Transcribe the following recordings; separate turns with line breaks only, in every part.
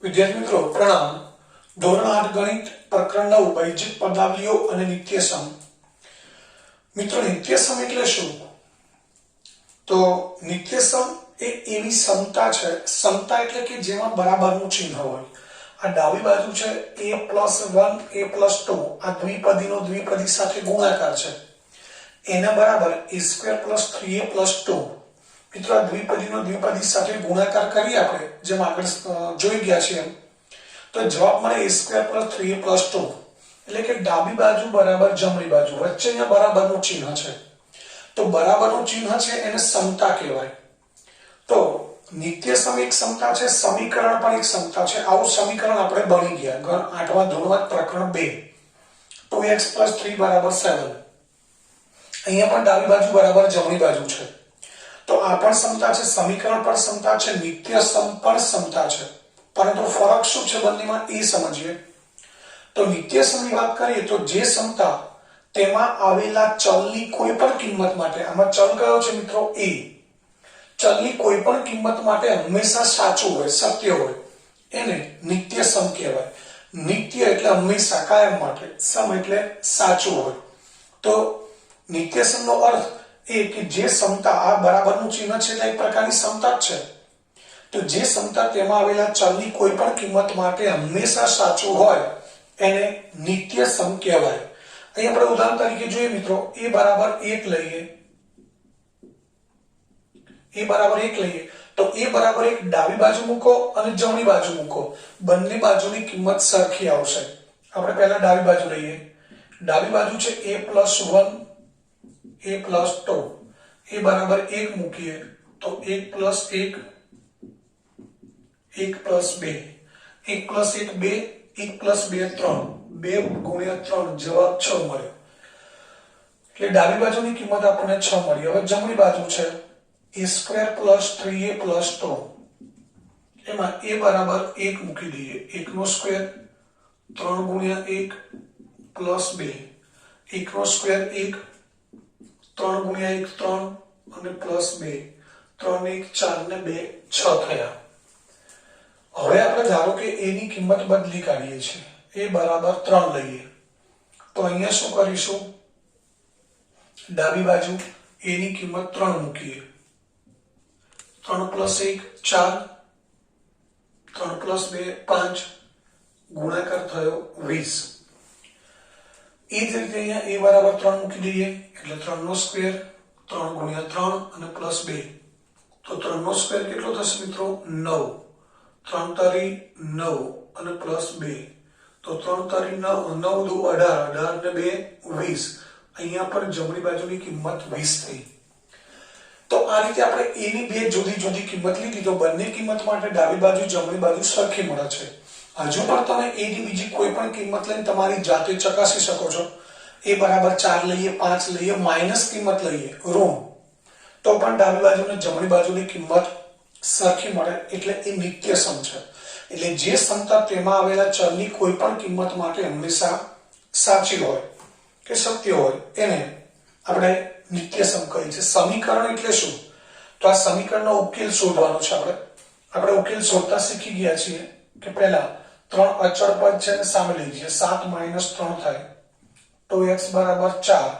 વિદ્યાર્થી મિત્રો પ્રણામ. ધોરણ 8 ગણિત પ્રકરણ 9 બૈજિક પદાવલીઓ અને નિત્યસમ. મિત્રો નિત્યસમ એટલે શું? તો નિત્યસમ એ એવી સમતા છે, સમતા એટલે કે જેમાં બરાબરનું ચિહ્ન હોય. આ ડાબી બાજુ છે a+1 a+2, આ દ્વિપદીનો દ્વિપદી સાથે ગુણાકાર છે. એના બરાબર a² + 3a+2. મિત્રો આ દ્વિપદીનો દ્વિપદી સાથે ગુણાકાર કરી આપણે જેમ આગળ જોઈ ગયા છે એમ તો જવાબ મળે a² + 3a+2. એટલે કે ડાબી બાજુ બરાબર જમણી બાજુ વચ્ચે અહીંયા બરાબરનું ચિહ્ન છે. તો બરાબરનું ચિહ્ન છે એને સમતા કહેવાય. તો નિત્યસમ એક સમતા છે, સમીકરણ પણ એક સમતા છે. આવું સમીકરણ આપણે ભણી ગયા ગણ 8મા ધોરણમાં પ્રકરણ 2. 2x + 3 = 7. અહીંયા પણ ડાબી બાજુ બરાબર જમણી બાજુ છે. તો આ પણ સમતા છે, સમીકરણ પણ સમતા છે, નિત્યસમ પણ સમતા છે. પરંતુ ફરક શું છે બંનેમાં એ સમજીએ. તો નિત્યસમની વાત કરીએ તો જે સમતા તેમાં આવેલા ચલની કોઈ પણ કિંમત માટે, આમાં ચલ કયો છે મિત્રો? a. ચલની કોઈ પણ કિંમત માટે હંમેશા સાચું હોય, સત્ય હોય, એને નિત્યસમ કહેવાય. નિત્ય એટલે હંમેશા, કાયમ માટે. સમ એટલે સાચું હોય. તો નિત્યસમનો અર્થ એ કે જે સમતા આ બરાબરનું ચિહ્ન છે એટલે એક પ્રકારની સમતા જ છે. તો જે સમતા તેમાં આવેલા ચલની કોઈ પણ કિંમત માટે હંમેશા સાચું હોય એને નિત્યસમ કહેવાય. અહીં આપણે ઉદાહરણ તરીકે જોઈએ મિત્રો, a = 1 લઈએ. a = 1 લઈએ તો a = 1 ડાબી બાજુ મૂકો અને જમણી બાજુ મૂકો, બંને બાજુની કિંમત સરખી આવશે. આપણે પહેલા ડાબી બાજુ લઈએ. ડાબી બાજુ છે a+1 a+2. a = 1 મૂકીએ તો 1 + 1 1 + 2, 1 + 1 2, 1 + 2 3, 2 × 3 જવાબ 6 મળ્યો. એટલે ડાબી બાજુની કિંમત આપણને 6 મળી. હવે જમણી બાજુ છે a² + 3a+2. એમાં a = 1 મૂકી દઈએ. 1² 3 × 1 + 2, 1² 1, 3 × 1 3 અને +2, 3 1 4 ને 2 6 થયા. હવે આપણે ધારો કે a ની કિંમત બદલી કાઢીએ છીએ. a = 3 લઈએ તો અહીંયા શું કરીશું? ડાબી બાજુ a ની કિંમત 3 મૂકીએ. 3 + 1 4, 3 + 2 5, ગુણાકાર થયો 20. એ જ રીતે અહીંયા a = 3 મૂકી દઈએ એટલે 3² 3 × 3 અને +2. તો 3² કેટલો થશે મિત્રો? 9. 3 તારી 9 અને +2 તો 3 તારી 9, 9 દુ 18, 18 ને 2 20. અહીંયા પણ જમણી બાજુની કિંમત 20 થઈ. તો આ રીતે આપણે a ની બે જુદી જુદી કિંમત લીધી તો બંને કિંમત માટે ડાબી બાજુ જમણી બાજુ સરખી મળે છે. હજુ પણ તમે a ની બીજી કોઈ પણ કિંમત લઈને તમારી જાતે ચકાસી શકો છો. a = 4 લઈએ, 5 લઈએ, માઈનસ કિંમત લઈએ, ઋણ, તો પણ ડાબી બાજુ અને જમણી બાજુની કિંમત સરખી મળે એટલે એ નિત્યસમ છે. એટલે જે સમતા તેમાં આવેલા ચલની કોઈ પણ કિંમત માટે હંમેશા સાચી હોય કે સત્ય હોય એને આપણે નિત્યસમ કહીએ છીએ. સમીકરણ એટલે શું? તો આ સમીકરણનો ઉકેલ શોધવાનો છે. આપણે ઉકેલ શોધતા શીખી ગયા છીએ કે પહેલા 3 અચળ પદ છે ને સામે લઈ જઈએ. 7 - 3 થાય તો x = 4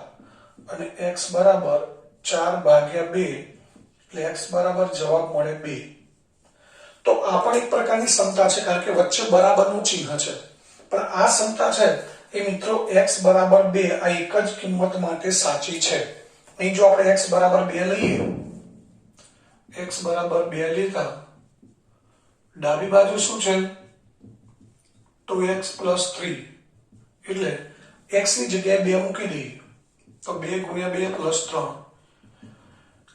અને x = 4/2 એટલે x = જવાબ મળે 2. તો આ પણ એક પ્રકારની સમતા છે કારણ કે વચ્ચે બરાબરનું ચિહ્ન છે. પણ આ સમતા છે એ મિત્રો x = 2 આ એક જ કિંમત માટે સાચી છે. અહીં જો આપણે x = 2 લઈએ, x = 2 લેતા ડાબી બાજુ શું છે? 2x + 3 એટલે x ની જગ્યાએ 2 મૂકી દઈએ તો 2 × 2 + 3,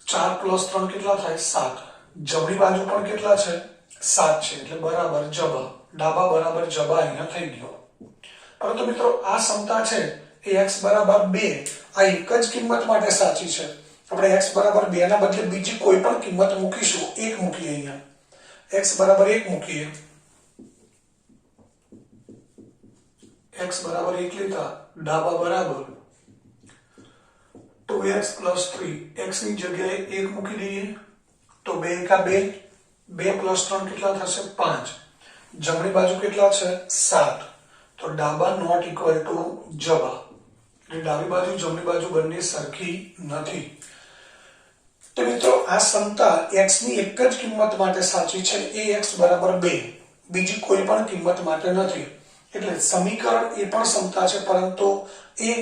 4 + 3 કેટલા થાય? 7. જમણી બાજુ પણ કેટલા છે? 7 છે એટલે બરાબર જબા. ડાબા બરાબર જબા અહીંયા થઈ ગયો. પરંતુ મિત્રો આ સમતા છે એ x = 2 આ એક જ કિંમત માટે સાચી છે. આપણે x = 2 ના બદલે બીજી કોઈ પણ કિંમત મૂકીશું. 1 મૂકીએ. અહીંયા x = 1 મૂકીએ. x = 1 લેતા ડાબા બરાબર 2x + 3, x ની જગ્યાએ 1 મૂકી દઈએ તો 2 × 2, 2 + 3 કેટલા થશે? 5. જમણી બાજુ કેટલા છે 7 તો ડાબા નોટ ઇક્વલ ટુ જબા એટલે ડાબી બાજુ જમણી બાજુ બંને સરખી નથી તો મિત્રો આ સમતા x ની એક જ કિંમત માટે સાચી છે એ x બરાબર 2 બીજી કોઈ પણ કિંમત માટે નથી એટલે સમીકરણ એ પણ સમતા છે પરંતુ એ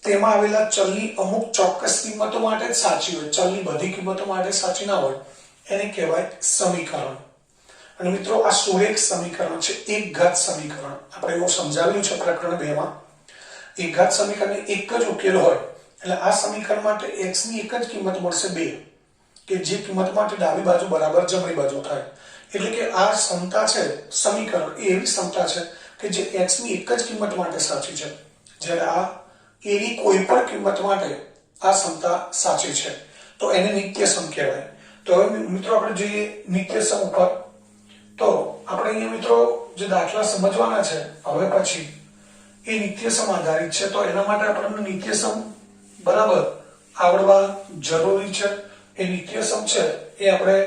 તેમાં આવેલા ચલની અમુક ચોક્કસ કિંમતો માટે જ સાચી હોય ચલની બધી કિંમતો માટે સાચી ના હોય એને કહેવાય સમીકરણ અને મિત્રો આ સુરેખ સમીકરણ છે એક ઘાત સમીકરણ આપણે એવું સમજાવ્યું છે પ્રકરણ 2 માં એક ઘાત સમીકરણને એક જ ઉકેલ હોય એટલે આ સમીકરણ માટે x ની એક જ કિંમત મળશે 2 કે જે કિંમત માટે ડાબી બાજુ બરાબર જમણી બાજુ થાય એટલે કે આ સમતા છે સમીકરણ એ એવી સમતા છે કે જે x ની એક જ કિંમત માટે સાચી છે જ્યારે આ a ની કોઈ પણ કિંમત માટે આ સમતા સાચી છે તો એને નિત્યસમ કહેવાય તો હવે મિત્રો આપણે જોઈએ નિત્યસમ ઉપર તો આપણે અહીંયા મિત્રો જે દાખલા સમજવાના છે હવે પછી એ નિત્યસમ આધારિત છે તો એના માટે આપણને નિત્યસમ બરાબર આવડવા જરૂરી છે એ નિત્યસમ છે એ આપણે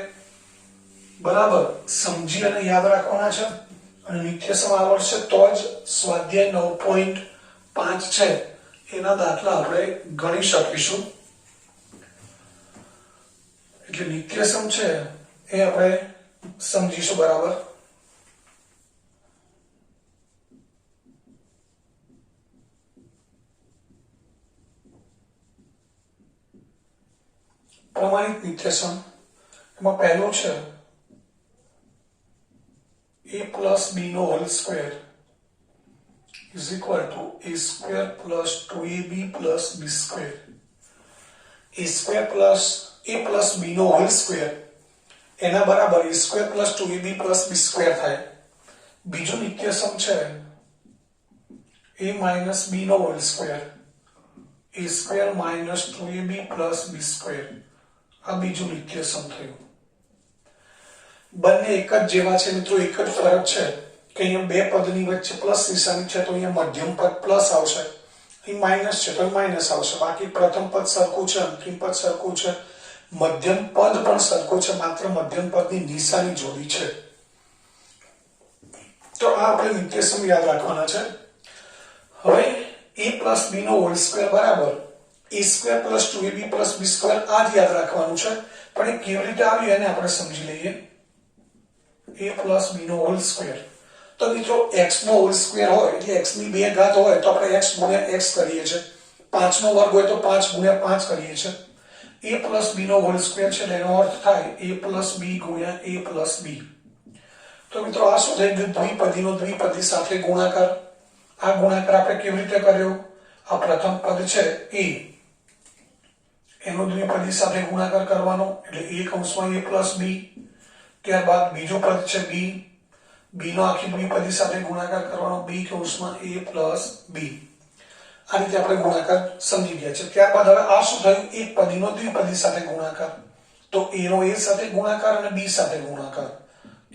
બરાબર સમજી અને યાદ રાખવાના છે અને નિત્યસમ આવડશે તો જ સ્વાધ્યાય 9.5 છે એના દાખલા આપણે ગણી શકીશું એટલે નિત્યસમ છે એ આપણે સમજીશું બરાબર પ્રમાણિત નિત્યસમ એમાં પહેલું છે a plus b નો whole square is equal to a square plus 2ab plus b square a square plus a plus b નો હોલ સ્ક્વેર એના બરાબર a square plus 2ab plus b square થાય બીજું નિત્યસમ છે a minus b નો whole square a square minus 2ab plus b square આ બીજું નિત્યસમ થયું બંને એક જ જેવા છે મિત્રો એક જ ફરક છે કે અહીંયા બે પદની વચ્ચે પ્લસ નિશાની છે તો અહીંયા મધ્યમ પદ પ્લસ આવશે અહીં માઈનસ છે તો માઈનસ આવશે બાકી પ્રથમ પદ સરખું છે અંતિમ પદ સરખું છે મધ્યમ પદ પણ સરખું છે માત્ર મધ્યમ પદની નિશાની જોડી છે તો આ આપણે નિત્યસમ યાદ રાખવાના છે હવે a plus b નો હોલ સ્ક્વેર બરાબર a square plus 2ab plus b square આ જ યાદ રાખવાનું છે પણ એ કેવી રીતે આવ્યું એને આપણે સમજી લઈએ a plus b નો હોલ સ્ક્વેર તો મિત્રો x નો હોલ સ્ક્વેર હોય એટલે x ની બે ઘાત હોય તો આપણે x ગુણ્યા x કરીએ છીએ 5 નો વર્ગ હોય તો 5 ગુણ્યા 5 કરીએ છીએ a plus b નો હોલ સ્ક્વેર છે એનો અર્થ થાય a plus b ગુણ્યા a plus b તો મિત્રો આ શું થઈ ગયું દ્વિપદીનો દ્વિપદી સાથે ગુણાકાર આ ગુણાકાર આપણે કેવી રીતે કર્યો આ પ્રથમ પદ છે a એનો દ્વિપદી સાથે ગુણાકાર કરવાનો એટલે a કૌંસમાં a plus b ત્યારબાદ બીજો પદ છે b b નો આખી દ્વિપદી સાથે ગુણાકાર કરવાનો b કૌંસમાં a plus b આ રીતે આપણે ગુણાકાર સમજી ગયા છે ત્યારબાદ હવે આ શું થયું એક પદીનો દ્વિપદી સાથે ગુણાકાર તો a નો a સાથે ગુણાકાર અને b સાથે ગુણાકાર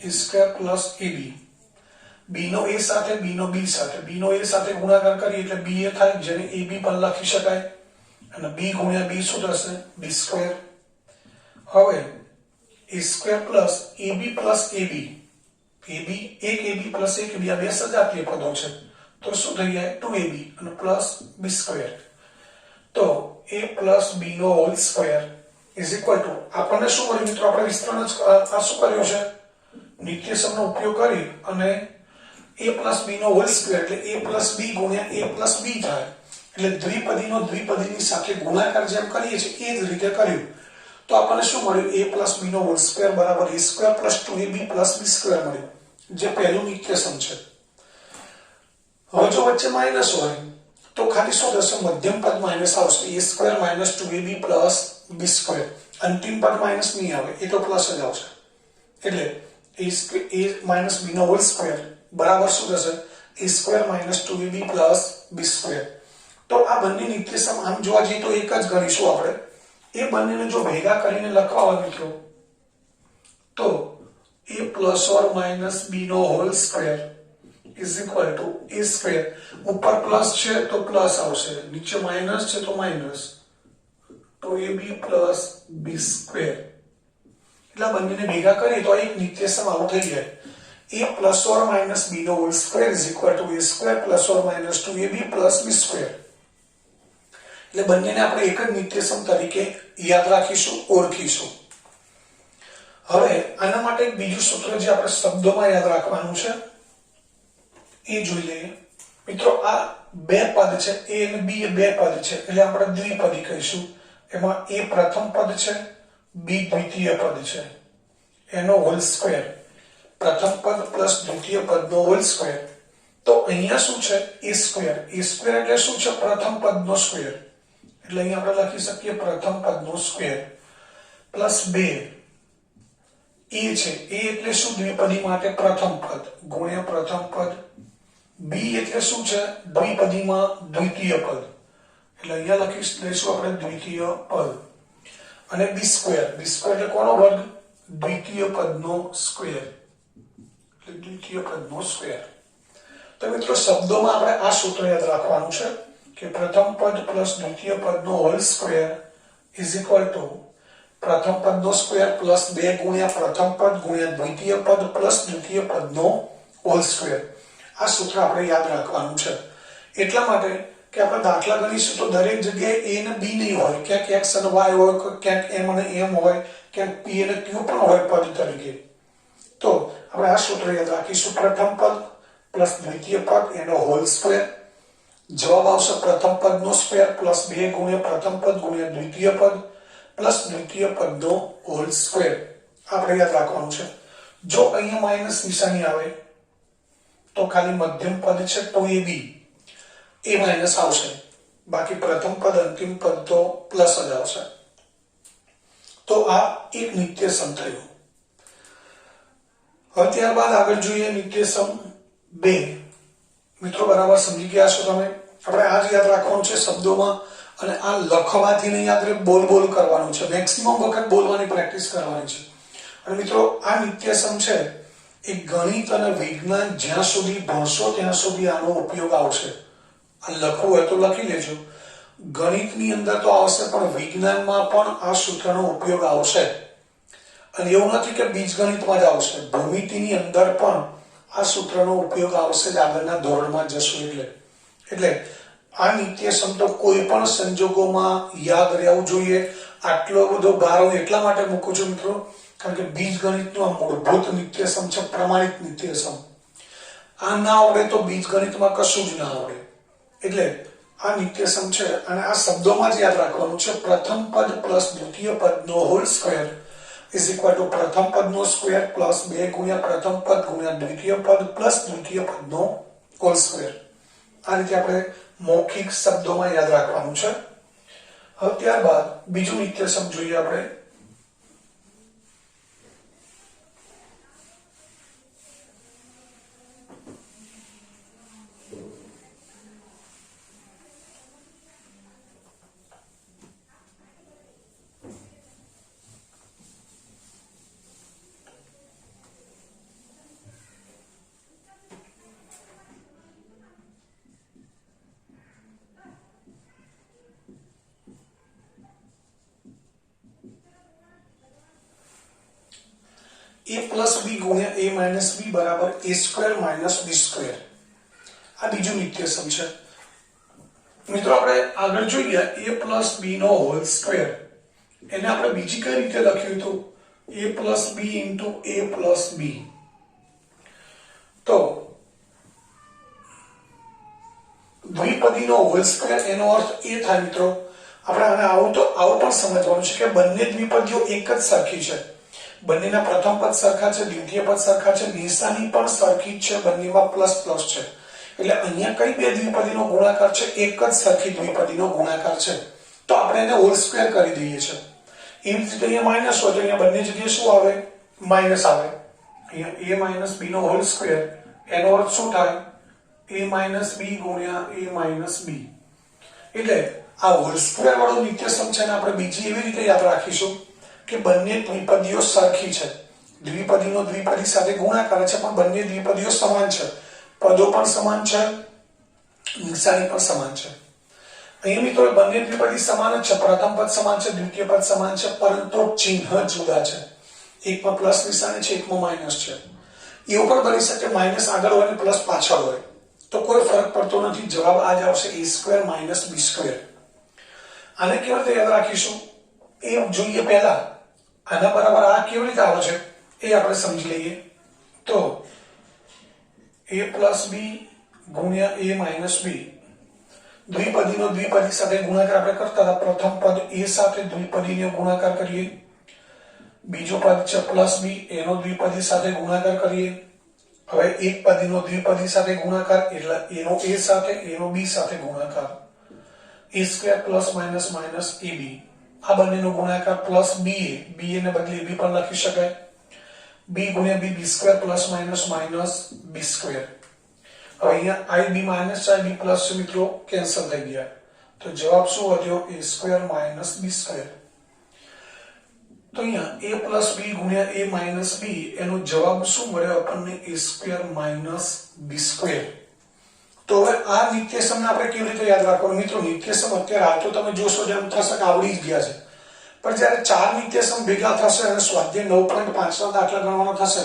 a square plus ab b no a સાથે b નો b સાથે b નો a સાથે ગુણાકાર કરીએ એટલે b એ થાય જેને ab પણ લખી શકાય અને b ગુણ્યા b શું થશે b square હવે a square plus ab plus ab ab એક ab plus એક ab આ બે સજાતીય પદો છે તો શું થઈ જાય 2ab અને પ્લસ b square તો a plus b નો whole square is equal to આપણને શું મળ્યું મિત્રો આપણે વિસ્તરણ આ શું કર્યું છે નિત્યસમનો ઉપયોગ કરી અને a plus b નો હોલ સ્ક્વેર એટલે a plus b ગુણ્યા a plus b થાય એટલે દ્વિપદીનો દ્વિપદીની સાથે ગુણાકાર જેમ કરીએ છીએ એ જ રીતે કર્યું તો આપણને શું મળ્યું a plus b નો હોલ સ્ક્વેર બરાબર a square plus 2ab plus b square મળ્યું જે પહેલું નિત્યસમ છે હવે જો વચ્ચે માઈનસ હોય તો ખાલી શું થશે મધ્યમ પદ માઈનસ આવશે a square minus 2ab plus b square અંતિમ પદ માઈનસ નહીં આવે એ તો પ્લસ જ આવશે એટલે a minus b નો હોલ સ્ક્વેર બરાબર શું થશે a square minus 2ab plus b square તો આ બંને નિત્યસમ આમ જોવા જઈએ તો એક જ ગણીશું આપણે એ બંનેને જો ભેગા કરીને લખવા હોય મિત્રો તો a plus or minus b નો whole square is equal to a square ઉપર પ્લસ છે તો પ્લસ આવશે નીચે માઈનસ છે તો minus 2ab plus b square એટલે બંનેને ભેગા કરીએ તો એક નિત્યસમ આવું થઈ જાય a plus or minus b નો whole square is equal to a square plus or minus 2ab plus b square. એટલે બંનેને આપણે એક જ નિત્યસમ તરીકે યાદ રાખીશું, ઓળખીશું. હવે આના માટે એક બીજું સૂત્ર જે આપણે શબ્દોમાં યાદ રાખવાનું છે એ જોઈ લઈએ. મિત્રો આ બે પદ છે, a અને b એ બે પદ છે એટલે આપણે દ્વિપદી કહીશું. એમાં a પ્રથમ પદ છે, b દ્વિતીય પદ છે. એનો હોલ સ્ક્વેર, પ્રથમ પદ પ્લસ દ્વિતીય પદનો હોલ સ્ક્વેર. તો અહીંયા શું છે? a square. a સ્ક્વેર એટલે શું છે? પ્રથમ પદનો સ્ક્વેર. એટલે અહીંયા આપણે લખી શકીએ પ્રથમ પદનો સ્ક્વેર પ્લસ 2 a છે. a એટલે શું? દ્વિપદી માટે પ્રથમ પદ ગુણ્યા પ્રથમ પદ. b એટલે શું છે? દ્વિપદીમાં દ્વિતીય પદ એટલે અહીંયા લઈશું આપણે દ્વિતીય પદ. અને b સ્ક્વેર. b સ્ક્વેર એટલે કોનો વર્ગ? દ્વિતીય પદનો સ્ક્વેર. એટલે દ્વિતીય પદનો સ્ક્વેર. તો મિત્રો શબ્દોમાં આપણે આ સૂત્ર યાદ રાખવાનું છે કે પ્રથમ પદ પ્લસ દ્વિતીય પદનો whole square is equal two પ્રથમ પદનો સ્ક્વેર પ્લસ 2 ગુણ્યા પ્રથમ પદ ગુણ્યા દ્વિતીય પદ પ્લસ દ્વિતીય પદનો હોલ સ્ક્વેર. આ સૂત્ર આપણે યાદ રાખવાનું છે. એટલા માટે કે આપણે દાખલા ગણીશું તો દરેક જગ્યાએ a અને b નહીં હોય, ક્યાંક x અને y હોય, ક્યાંક m અને m હોય, ક્યાંક p અને q પણ હોય પદ તરીકે. તો આપણે આ સૂત્ર યાદ રાખીશું. પ્રથમ પદ પ્લસ દ્વિતીય પદ એનો હોલ સ્ક્વેર. જવાબ આવશે પ્રથમ પદનો સ્ક્વેર પ્લસ 2 ગુણ્યા પ્રથમ પદ ગુણ્યા દ્વિતીય પદ પ્લસ દ્વિતીય પદનો હોલ સ્ક્વેર. આપણે યાદ રાખવાનું છે. જો અહીંયા માઈનસ નિશાની આવે તો ખાલી મધ્યમ પદ છે તો એ b એ માઈનસ આવશે, બાકી પ્રથમ પદ અંતિમ પદ તો પ્લસ જ આવશે. તો આ એક નિત્યસમ થયું. હવે ત્યારબાદ આગળ જોઈએ નિત્યસમ 2. મિત્રો બરાબર સમજી ગયા છો તમે? આપણે આ જ યાદ રાખવાનું છે શબ્દોમાં, અને આ લખવાથી નહીં યાદ રહે, બોલ કરવાનું છે. મેક્સિમમ વખત બોલવાની પ્રેક્ટિસ કરવાની છે. અને મિત્રો આ નિત્યસમ છે એ ગણિત અને વિજ્ઞાન જ્યાં સુધી ભણશો ત્યાં સુધી આનો ઉપયોગ આવશે. આ લખવું હોય તો લખી લેજો. ગણિતની અંદર તો આવશે પણ વિજ્ઞાનમાં પણ આ સૂત્રનો ઉપયોગ આવશે. અને એવું નથી કે બીજગણિતમાં જ આવશે, ભૂમિતિની અંદર પણ આ સૂત્રનો ઉપયોગ આવશે જ આગળના ધોરણમાં જશું. એટલે આ નિત્યસમ તો કોઈ પણ સંજોગોમાં યાદ રહેવું જોઈએ. આટલો બધો ભાર હું એટલા માટે મૂકું છું મિત્રો કારણ કે બીજગણિતનું આ મૂળભૂત નિત્યસમ છે, પ્રમાણિત નિત્યસમ. આ ના આવડે તો બીજગણિતમાં કશું જ ના આવડે. એટલે આ નિત્યસમ છે અને આ શબ્દોમાં જ યાદ રાખવાનું છે. પ્રથમ પદ પ્લસ દ્વિતીય પદનો whole square is equal two પ્રથમ પદનો સ્ક્વેર પ્લસ 2 ગુણ્યા પ્રથમ પદ ગુણ્યા દ્વિતીય પદ પ્લસ દ્વિતીય પદનો હોલ સ્ક્વેર. આ રીતે આપણે મૌખિક શબ્દોમાં યાદ રાખવાનું છે. હવે ત્યારબાદ બીજું નિત્યસમ જોઈએ આપણે. a પ્લસ b ગુણ્યા a માઇનસ b બરાબર a square minus b square. આ બીજું નિત્યસમ છે. મિત્રો આપણે આગળ જોઈએ a પ્લસ b નો હોલ સ્ક્વેર. એને આપણે બીજી કઈ રીતે લખ્યું હતું? a plus b into a plus b. તો દ્વિપદીનો હોલ સ્ક્વેર એનો અર્થ એ થાય મિત્રો, આપણે આને આવું પણ સમજવાનું છે કે બંને દ્વિપદીઓ એક જ સરખી છે. બંનેના પ્રથમ પદ સરખા છે, દ્વિતીય પદ સરખા છે, નિશાની પણ સરખી જ છે, બંનેમાં પ્લસ પ્લસ છે. એટલે અહીંયા કઈ બે દ્વિપદીનો ગુણાકાર છે? એક જ સરખી દ્વિપદીનો ગુણાકાર છે. તો આપણે એને હોલ સ્ક્વેર કરી દઈએ છીએ. એવી રીતે અહીંયા માઇનસ હોય તો અહીંયા બંને જગ્યાએ શું આવે? માઇનસ આવે. અહીંયા a માઇનસ b નો હોલ સ્ક્વેર એનો અર્થ શું થાય? a માઇનસ b ગુણ્યા a માઇનસ b. એટલે આ હોલ સ્ક્વેર વાળો નિત્યસમ છે ને આપણે બીજી એવી રીતે યાદ રાખીશું કે બંને દ્વિપદીઓ સરખી છે. દ્વિપદીનો દ્વિપદી સાથે ગુણાકાર છે પણ બંને દ્વિપદીઓ સમાન છે, પદો પણ સમાન છે, નિશાની પણ સમાન છે. અહીંયા મિત્રો બંને દ્વિપદી સમાન જ છે, પ્રથમ પદ સમાન છે, દ્વિતીય પદ સમાન છે, પરંતુ ચિહ્ન જુદા છે. એકમાં પ્લસ નિશાની છે, એકમાં માઇનસ છે. એવું પણ બની શકે માઇનસ આગળ હોય અને પ્લસ પાછળ હોય, તો કોઈ ફરક પડતો નથી. જવાબ આ જ આવશે a square minus b square. આને કેવી રીતે યાદ રાખીશું એ જોઈએ. પહેલા આના બરાબર આ કેવી રીતે આવે છે એ આપણે સમજી લઈએ. તો a પ્લસ b ગુણ્યા a માઇનસ b, દ્વિપદીનો દ્વિપદી સાથે ગુણાકાર આપણે કરતા હતા. પ્રથમ પદ a સાથે દ્વિપદીનો ગુણાકાર કરીએ, બીજો પદ છે પ્લસ b, એનો દ્વિપદી સાથે ગુણાકાર કરીએ. હવે એક પદીનો દ્વિપદી સાથે ગુણાકાર એટલે એનો a સાથે એનો b સાથે ગુણાકાર, a square plus minus minus ab. આ બંનેનો ગુણાકાર પ્લસ ba, ba ને બદલે b પણ લખી શકાય. b ગુણ્યા b, b square plus minus minus b square. હવે અહીંયા ib માઇનસ ib પ્લસ છે મિત્રો, કેન્સલ થઈ ગયા. તો જવાબ શું વધ્યો? a square minus b square. તો અહીંયા a પ્લસ b ગુણ્યા a માઇનસ b, એનો જવાબ શું મળ્યો આપણને? a square minus b square. તો હવે આ નિત્યસમને આપણે કેવી રીતે યાદ રાખવાનું? મિત્રો નિત્યસમ અત્યારે હાલ તો તમે જોશો જેમ થશે કે આવડી જ ગયા છે, પણ જ્યારે ચાર નિત્યસમ ભેગા થશે અને સ્વાધ્યાય 9.5 ના દાખલા ગણવાનો થશે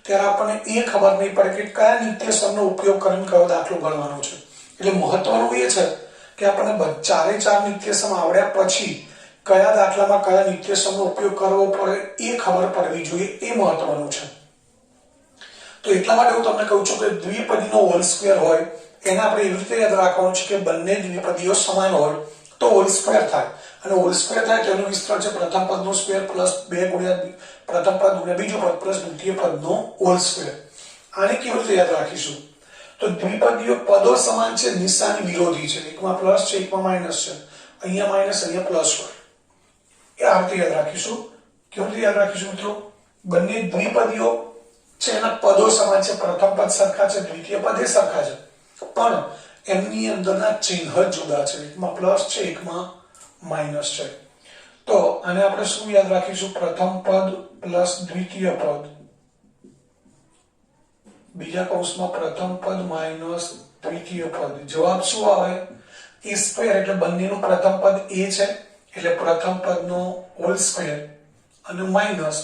ત્યારે આપણને એ ખબર નહીં પડે કે કયા નિત્યસમનો ઉપયોગ કરીને કયો દાખલો ગણવાનો છે. એટલે મહત્વનું એ છે કે આપણને ચારે ચાર નિત્યસમ આવડ્યા પછી કયા દાખલામાં કયા નિત્યસમનો ઉપયોગ કરવો પડે એ ખબર પડવી જોઈએ, એ મહત્વનું છે. તો એટલા માટે હું તમને કહું છું કે દ્વિપદીનો હોલ સ્ક્વેર હોય એને આપણે એવી રીતે યાદ રાખવાનું છે કે બંને દ્વિપદીઓ સમાન હોય તો હોલ સ્ક્વેર થાય. અને હોલ સ્ક્વેર થાય તેનું વિસ્તરણ છે પ્રથમ પદનો સ્ક્વેર પ્લસ 2 ગુણ્યા પ્રથમ પદ ગુણ્યા બીજું પદ પ્લસ દ્વિતીય પદનો હોલ સ્ક્વેર. આને કેવી રીતે યાદ રાખીશું? તો દ્વિપદીઓ પદો સમાન છે, નિશાની વિરોધી છે. એકમાં પ્લસ છે, એકમાં માઇનસ છે. અહીંયા માઇનસ, અહીંયા પ્લસ હોય. એ આ રીતે યાદ રાખીશું. કેવી રીતે યાદ રાખીશું મિત્રો? બંને દ્વિપદીઓ છે એના પદો સમાન છે, પ્રથમ પદ સરખા છે, દ્વિતીય પદ એ સરખા છે, પણ એમની અંદરના ચિહ્ન જુદા છે. એકમાં પ્લસ છે, એકમાં માઇનસ છે. તો આને આપણે શું યાદ રાખીશું? પ્રથમ પદ પ્લસ દ્વિતીય પદ, બીજા કૌંસમાં પ્રથમ પદ માઇનસ દ્વિતીય પદ. જવાબ શું આવે? a square. એટલે બંનેનું પ્રથમ પદ a છે એટલે પ્રથમ પદનો હોલ સ્ક્વેર અને માઇનસ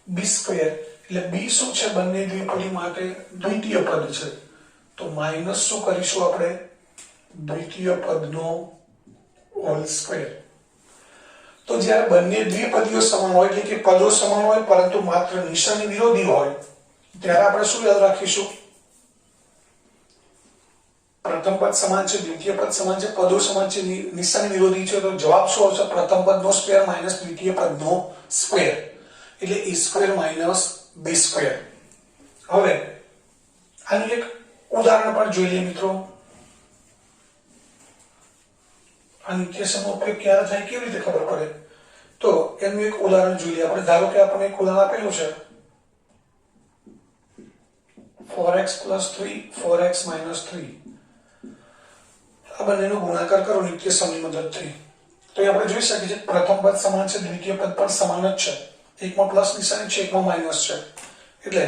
b સ્ક્વેર એટલે b શું છે? બંને દ્વિપદી માટે દ્વિતીય પદ છે. તો માઇનસ શું કરીશું આપણે? દ્વિતીય પદનો હોલ સ્ક્વેર. તો જ્યારે બંને દ્વિપદીઓ સમાન હોય એટલે કે પદો સમાન હોય પરંતુ માત્ર નિશાની વિરોધી હોય ત્યારે આપણે શું યાદ રાખીશું? પ્રથમ પદ સમાન છે, દ્વિતીય પદ સમાન છે, પદો સમાન છે, નિશાની વિરોધી છે. તો જવાબ શું આવશે? પ્રથમ પદનો સ્ક્વેર માઇનસ દ્વિતીય પદનો સ્ક્વેર એટલે a square minus b square. હવે આનું એક ઉદાહરણ પણ જોઈ લઈએ મિત્રો. આ નિત્યસમનો ઉપયોગ ક્યારે થાય કેવી રીતે ખબર પડે? તો એનું એક ઉદાહરણ જોઈ લઈએ આપણે. ધારો કે આપણને એક ઉદાહરણ આપેલું છે 4x + 3 4x - 3. આ બંનેનો ગુણાકાર કરો નિત્યસમની મદદથી. તો એ આપણે જોઈ શકીએ છીએ પ્રથમ પદ સમાન છે, દ્વિતીય પદ પણ સમાન જ છે. એકમાં પ્લસ નિશાની છે, એકમાં માઇનસ છે. એટલે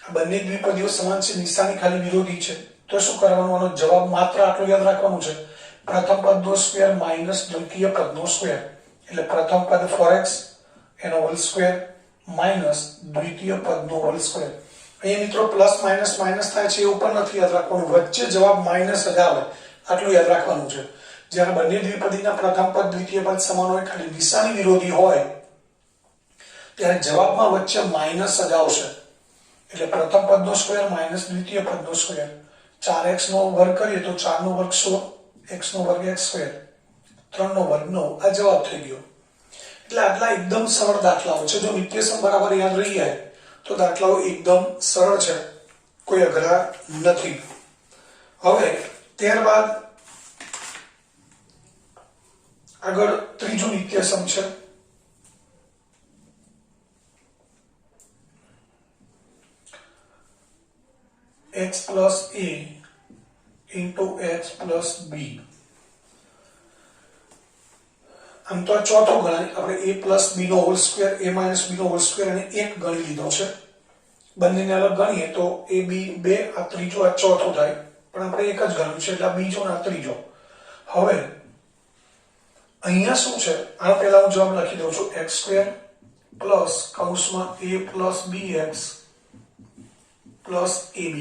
આ બંને દ્વિપદીઓ સમાન છે, નિશાની ખાલી વિરોધી છે. તો શું કરવાનું? આનો જવાબ માત્ર આટલું યાદ રાખવાનું છે, પ્રથમ પદનો સ્ક્વેર માઇનસ દ્વિતીય પદનો સ્ક્વેર. એટલે પ્રથમ પદ 4x એનો હોલ સ્ક્વેર માઇનસ દ્વિતીય પદનો હોલ સ્ક્વેર. અહીંયા મિત્રો પ્લસ માઇનસ માઇનસ થાય છે એવું પણ નથી યાદ રાખવાનું, વચ્ચે જવાબ માઇનસ જ આવે આટલું યાદ રાખવાનું છે. જ્યારે બંને દ્વિપદીના પ્રથમ પદ દ્વિતીય પદ સમાન હોય, ખાલી નિશાની વિરોધી હોય ત્યારે જવાબમાં વચ્ચે માઇનસ જ આવશે. એટલે પ્રથમ પદનો સ્ક્વેર માઇનસ દ્વિતીય પદનો સ્ક્વેર. 4x નો વર્ગ કરીએ તો 4 નો વર્ગ 16, x નો વર્ગ x સ્ક્વેર, 3 નો વર્ગ 9. આ જવાબ થઈ ગયો. એટલે આટલા એકદમ સરળ દાખલાઓ છે. જો નિત્યસમ બરાબર યાદ રહી જાય તો દાખલાઓ એકદમ સરળ છે, કોઈ અઘરા નથી. હવે ત્યારબાદ આગળ ત્રીજું નિત્યસમ છે x + a * x + b. આમ તો આ ચોથો ગણાય. આપણે a + b નો હોલ સ્ક્વેર, a - b નો હોલ સ્ક્વેર અને 1 ગણી લીધો છે. બંનેને અલગ ગણીએ તો a b 2, આ ત્રીજો, આ ચોથો થાય, પણ આપણે એક જ ગણ્યું છે એટલે આ બીજો અને આ ત્રીજો. હવે અહીંયા શું છે? આનો પહેલા હું જવાબ લખી દઉં છું x² + કૌંસમાં a + bx પ્લસ AB.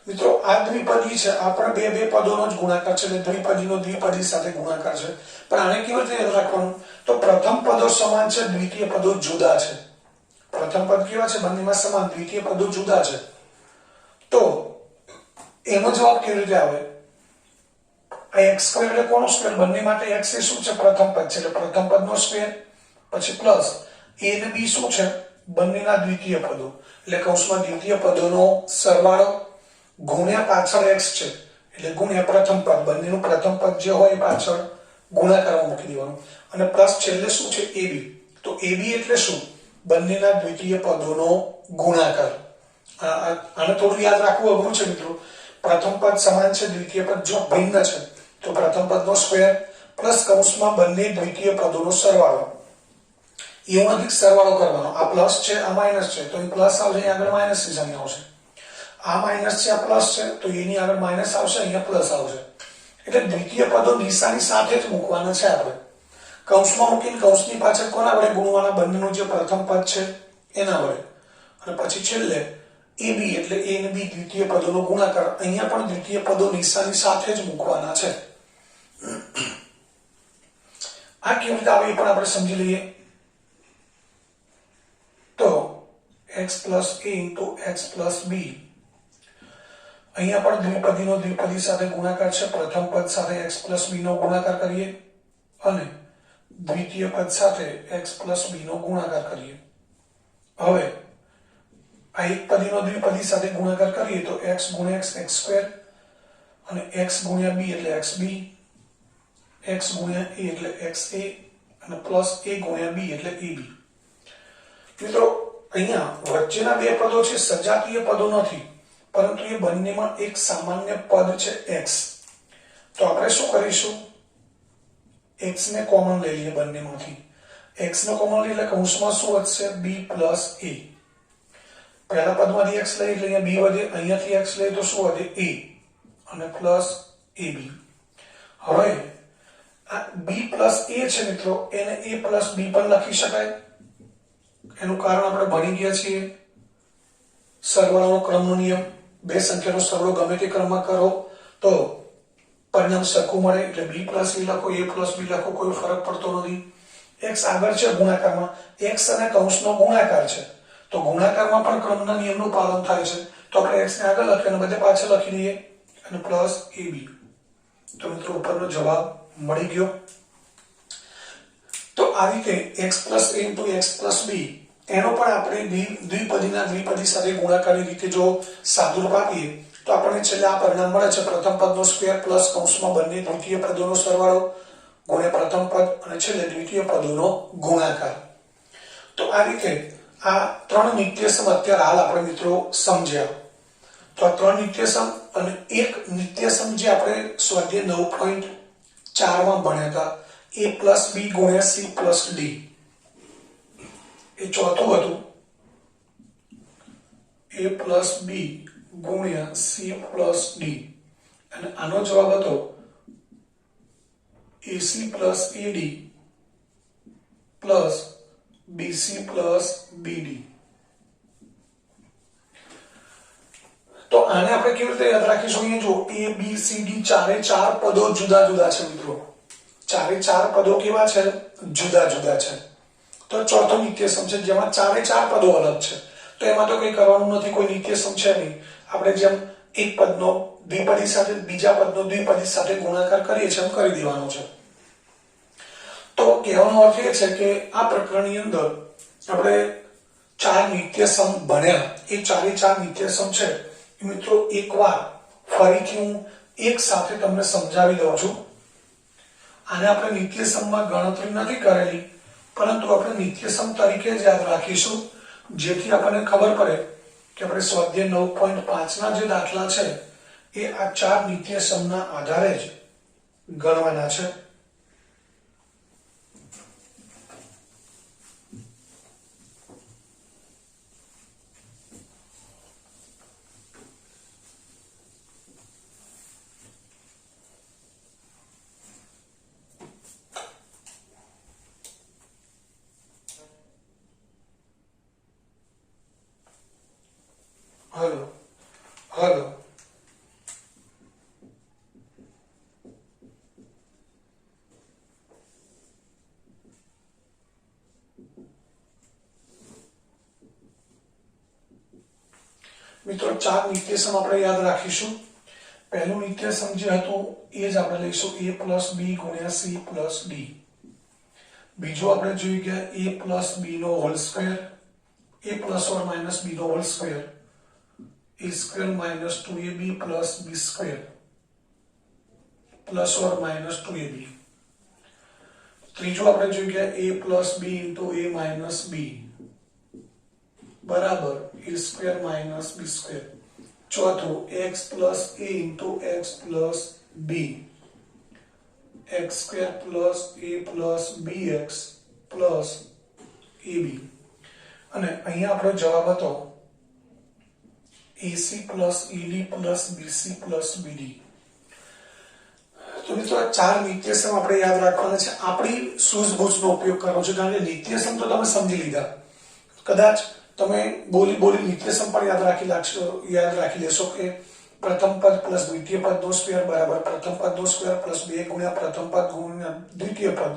મિત્રો આ દ્વિપદી છે, આ પણ બે બે પદોનો જ ગુણાકાર છે, એટલે દ્વિપદીનો દ્વિપદી સાથે ગુણાકાર છે. પણ આને કેવી રીતે યાદ રાખવાનું? તો પ્રથમ પદો સમાન છે, દ્વિતીય પદો જુદા છે. પ્રથમ પદ કેવા છે? બંનેમાં સમાન, દ્વિતીય પદો જુદા છે. તો એનો જવાબ કેવી રીતે આવે? આ x સ્ક્વેર એટલે કોનો સ્ક્વેર? બંને માટે x એ શું છે? પ્રથમ પદ છે, એટલે પ્રથમ પદનો સ્ક્વેર, પછી પ્લસ a અને b શું છે? બંનેના દ્વિતીય પદો, એટલે કૌંસમાં દ્વિતીય પદોનો સરવાળો ગુણ્યા પાછળ x છે, એટલે ગુણ્યા પ્રથમ પદ, બંનેનું પ્રથમ પદ જે હોય એ પાછળ ગુણાકારમાં મૂકી દેવાનું, અને પ્લસ છેલ્લે શું છે? ab. તો ab એટલે શું? બંનેના દ્વિતીય પદોનો ગુણાકાર. આને થોડું યાદ રાખવું અઘરું છે મિત્રો. પ્રથમ પદ સમાન છે, દ્વિતીય પદ જો ભિન્ન છે તો પ્રથમ પદનો સ્ક્વેર પ્લસ કૌંસમાં બંને દ્વિતીય પદોનો સરવાળો. એવું નથી સરવાળો કરવાનો, આ પ્લસ છે આ માઈનસ છે તો એ પ્લસ આવશે, અહીં આગળ માઈનસ નિશાની આવશે. આ માઈનસ છે આ પ્લસ છે તો એની આગળ માઈનસ આવશે, અહીંયા પ્લસ આવશે. એટલે દ્વિતીય પદો નિશાની સાથે જ મૂકવાના છે આપણે. કૌંસમાં મૂકીને કૌંસની પાછળ કોના વડે ગુણવાના? બંનેનું જે પ્રથમ પદ છે એના વડે. અને પછી છેલ્લે AB એટલે a અને b દ્વિતીય પદોનો ગુણાકાર. અહીંયા પણ દ્વિતીય પદો નિશાની સાથે જ મૂકવાના છે. આ કેવી રીતે આવે એ પણ આપણે સમજી લઈએ. તો x plus a into x plus b, અહીંયા પણ દ્વિપદીનો દ્વિપદી સાથે ગુણાકાર છે. પ્રથમ પદ સાથે x plus b નો ગુણાકાર કરીએ અને દ્વિતીય પદ સાથે x plus b નો ગુણાકાર કરીએ. હવે આ એક પદીનો દ્વિપદી સાથે ગુણાકાર કરીએ તો x ગુણ્યા x x સ્ક્વેર, અને x ગુણ્યા b એટલે xb, x ગુણ્યા a એટલે xa, અને પ્લસ a ગુણ્યા b એટલે ab. મિત્રો અહીંયા વચ્ચેના બે પદો છે સજાતીય પદો નથી, પરંતુ એ બંનેમાં એક સામાન્ય પદ છે x. તો આપણે શું કરીશું? x ને કોમન લઈ લઈએ બંનેમાંથી. x ને કોમન લઈ એટલે કૌંસમાં શું વધશે? b plus a. પહેલા પદમાંથી x લઈ એટલે અહીંયા b વધે, અહીંયાથી x લઈએ તો શું વધે? a, અને પ્લસ ab. હવે આ b plus a છે મિત્રો, એને a plus b પણ લખી શકાય. એનું કારણ આપણે ભણી ગયા છીએ સરવાળાનો ક્રમનો નિયમ. બે સંખ્યાનો સરવાળો ગમે તે ક્રમમાં કરો તો પરિણામ સરખું મળે, એટલે b plus a લખો, a plus b લખો, કોઈ ફરક પડતો નથી. x આગળ છે ગુણાકારમાં, x અને કૌંસનો ગુણાકાર છે તો ગુણાકારમાં પણ ક્રમના નિયમનું પાલન થાય છે. તો આપણે x ને આગળ લખીએ અને બધે પાછળ લખી દઈએ અને પ્લસ ab. તો મિત્રો ઉપરનો જવાબ મળી ગયો. તો આ રીતે x plus a into x plus b એનો પણ આપણે દ્વિપદીના દ્વિપદી સાથે ગુણાકારની રીતે જો સાદુરૂપ આપીએ તો આપણને છેલ્લે આ પરિણામ મળે છે. પ્રથમ પદનો સ્ક્વેર પ્લસ કૌંસમાં બંને દ્વિતીય પદોનો સરવાળો ગુણ્યા પ્રથમ પદ, અને છેલ્લે દ્વિતીય પદોનો ગુણાકાર. તો આ રીતે આ ત્રણ નિત્યસમ અત્યારે હાલ આપણે મિત્રો સમજ્યા. તો આ ત્રણ નિત્યસમ અને એક નિત્યસમ જે આપણે સ્વાધ્યાય 9.4 માં ભણ્યા હતા, a plus b ગુણ્યા c plus d, એ ચોથું હતું a plus b ગુણ્યા c plus d, અને આનો જવાબ હતો ac plus ad plus bc plus bd. તો આને આપણે કેવી રીતે યાદ રાખીશું? અહીંયા જો a b c d ચારે ચાર પદો જુદા જુદા છે મિત્રો. ચારે ચાર પદો કેવા છે? જુદા જુદા છે. તો ચોથો નિત્યસમ છે જેમાં ચારે ચાર પદો અલગ છે. તો એમાં તો કંઈ કરવાનું નથી, કોઈ નિત્યસમ છે નહીં. આપણે જેમ એક પદનો દ્વિપદી સાથે બીજા પદનો દ્વિપદી સાથે ગુણાકાર કરીએ છીએ એમ કરી દેવાનો છે. તો કહેવાનો અર્થ એ છે કે આ પ્રકરણની અંદર આપણે ચાર નિત્યસમ ભણ્યા. એ ચારે ચાર નિત્યસમ છે મિત્રો એકવાર ફરીથી હું એક સાથે તમને સમજાવી દઉં છું. આને આપણે નિત્યસમમાં ગણતરી નથી કરેલી, પરંતુ આપણે નિત્યસમ તરીકે જ યાદ રાખીશું, જેથી આપણને ખબર પડે કે આપણે સ્વાધ્યાય 9.5 ના જે દાખલા છે એ આ ચાર નિત્યસમના આધારે જ ગણવાના છે. હલો હલો મિત્રો 4 નિત્યસમ આપણે યાદ રાખીશું. પહેલું નિત્યસમ જે હતું એ જ આપણે લઈશું a plus b ગુણ્યા c plus d. બીજું આપણે જોઈએ કે a plus b નો whole square, a plus or minus b નો whole square, a square minus 2ab plus b square plus or minus 2ab. ત્રીજું આપણે જોઈએ કે a plus b into a minus b बराबर a square minus b square. चौथो x plus a into x plus b, x square plus a plus bx plus ab. અને અહીંયા આપણો જવાબ હતો ac plus ed plus bc plus bd. તો મિત્રો આ 4 નિત્યસમ આપણે યાદ રાખવાના છે. આપણી સૂઝબૂઝનો ઉપયોગ કરવાનો છે, કારણ કે નિત્યસમ તો તમે સમજી લીધા. કદાચ તમે બોલી નિત્યસમ પણ યાદ રાખી લેશો કે પ્રથમ પદ પ્લસ દ્વિતીય પદનો સ્ક્વેર બરાબર પ્રથમ પદનો સ્ક્વેર પ્લસ 2 ગુણ્યા પ્રથમ પદ ગુણ્યા દ્વિતીય પદ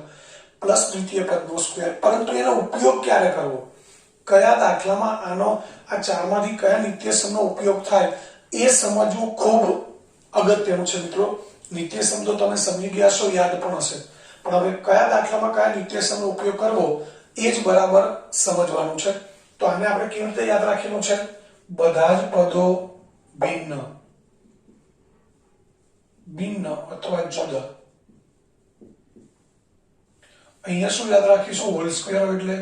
પ્લસ દ્વિતીય પદનો સ્ક્વેર. પરંતુ એનો ઉપયોગ ક્યારે કરવો, કયા દાખલામાં આનો આ 4 માંથી કયા નિત્યસમનો ઉપયોગ થાય એ સમજવું ખૂબ અગત્યનું છે મિત્રો. નિત્યસમ તો તમે સમજી ગયા છો, યાદ પણ હશે, પણ હવે કયા દાખલામાં કયા નિત્યસમનો ઉપયોગ કરવો એ જ બરાબર સમજવાનું છે. તો આને આપણે કેવી રીતે યાદ રાખેલું છે? બધા જ પદો ભિન્ન અથવા જુદા. અહીંયા શું યાદ રાખીશું? હોલ સ્ક્વેર એટલે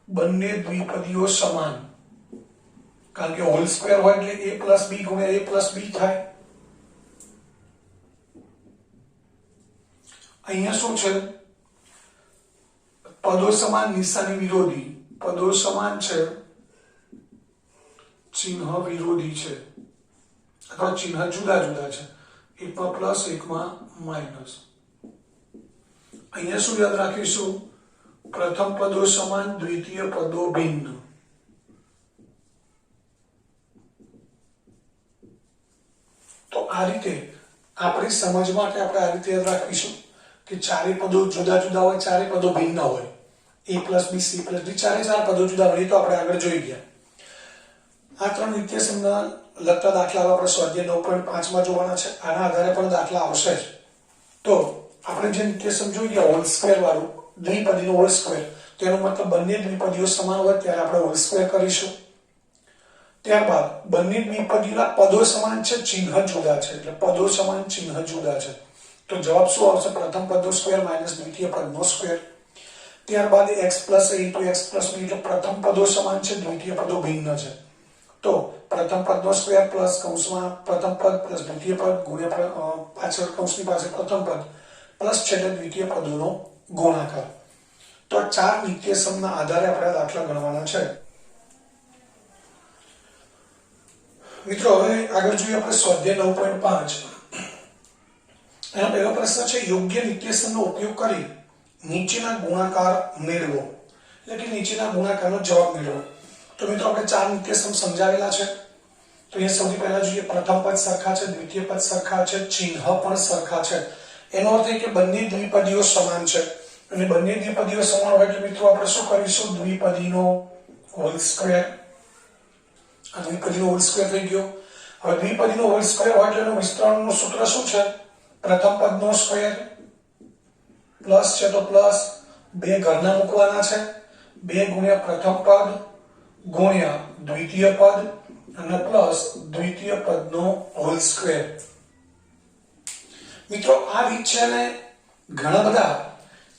બંને દ્વિપદીઓ સમાન, કારણ કે હોલ સ્ક્વેર હોય એટલે a plus b ગુણ્યા a plus b થાય. અહીંયા શું છે? પદો સમાન નિશાની વિરોધી, પદો સમાન છે ચિહ્ન વિરોધી છે, અથવા ચિહ્ન જુદા જુદા છે, એકમાં પ્લસ એકમાં માઇનસ. અહીંયા શું યાદ રાખીશું? પ્રથમ પદો સમાન, દ્વિતીય પદો ભિન્ન. તો આ રીતે આપણી સમજ માટે આપણે આ રીતે યાદ રાખીશું કે ચારે પદો જુદા જુદા હોય, ચારે પદો ભિન્ન હોય. a plus b c plus d ચારે ચાર પદો જુદા હોય, તો આપણે આગળ જોઈ ગયા. આ 3 નિત્યસમના લગતા દાખલાઓ આપણે સ્વાધ્યાય 9.5 માં જોવાના છે. આના આધારે પણ દાખલા આવશે જ. તો આપણે જે નિત્યસમ જોઈ ગયા હોલ સ્ક્વેર વાળું, દ્વિપદીનો હોલ સ્ક્વેર, તેનો મતલબ બંને દ્વિપદીઓ સમાન હોય ત્યારે આપણે હોલ સ્ક્વેર કરીશું. ત્યારબાદ બંને દ્વિપદીના પદો સમાન છે, ચિહ્ન જુદા છે, એટલે પદો સમાન ચિહ્ન જુદા છે. તો જવાબ શું આવશે? પ્રથમ પદનો સ્ક્વેર માઇનસ દ્વિતીય પદનો સ્ક્વેર. ત્યારબાદ x plus a into x plus b એટલે પ્રથમ પદો સમાન છે, દ્વિતીય પદો ભિન્ન છે. તો પ્રથમ પદનો સ્ક્વેર પ્લસ કૌંસમાં પ્રથમ પદ પ્લસ દ્વિતીય પદ ગુણ્યા પાછળ કૌંસની પાસે પ્રથમ પદ પ્લસ છેલ્લે દ્વિતીય પદોનો ગુણાકાર. તો આ 4 નિત્યસમના આધારે આપણે દાખલા ગણવાના છે. મિત્રો હવે આગળ જોઈએ આપણે સ્વાધ્યાય 9.5. એનો પહેલો પ્રશ્ન છે યોગ્ય નિત્યસમનો ઉપયોગ કરી નીચેના ગુણાકાર મેળવો, એટલે કે નીચેના ગુણાકારનો જવાબ મેળવો. તો મિત્રો આપણે 4 નિત્યસમ સમજાવેલા છે. તો અહીંયા સૌથી પહેલા જોઈએ પ્રથમ પદ સરખા છે, દ્વિતીય પદ સરખા છે, ચિહ્ન પણ સરખા છે. એનો અર્થ એ કે બંને દ્વિપદીઓ સમાન છે, અને બંને દ્વિપદીઓ સમાન હોય એટલે મિત્રો આપણે શું કરીશું? દ્વિપદીનો હોલ સ્ક્વેર. આ દ્વિપદીનો હોલ સ્ક્વેર થઈ ગયો. હવે દ્વિપદીનો હોલ સ્ક્વેર હોય એટલે એનું વિસ્તરણનું સૂત્ર શું છે? પ્રથમ પદનો સ્ક્વેર પ્લસ છે તો પ્લસ 2 ઘરના મૂકવાના છે, 2 ગુણ્યા પ્રથમ પદ ગુણ્યા દ્વિતીય પદ અને પ્લસ દ્વિતીય પદનો હોલ સ્ક્વેર. મિત્રો આ રીત છે ને ઘણા બધા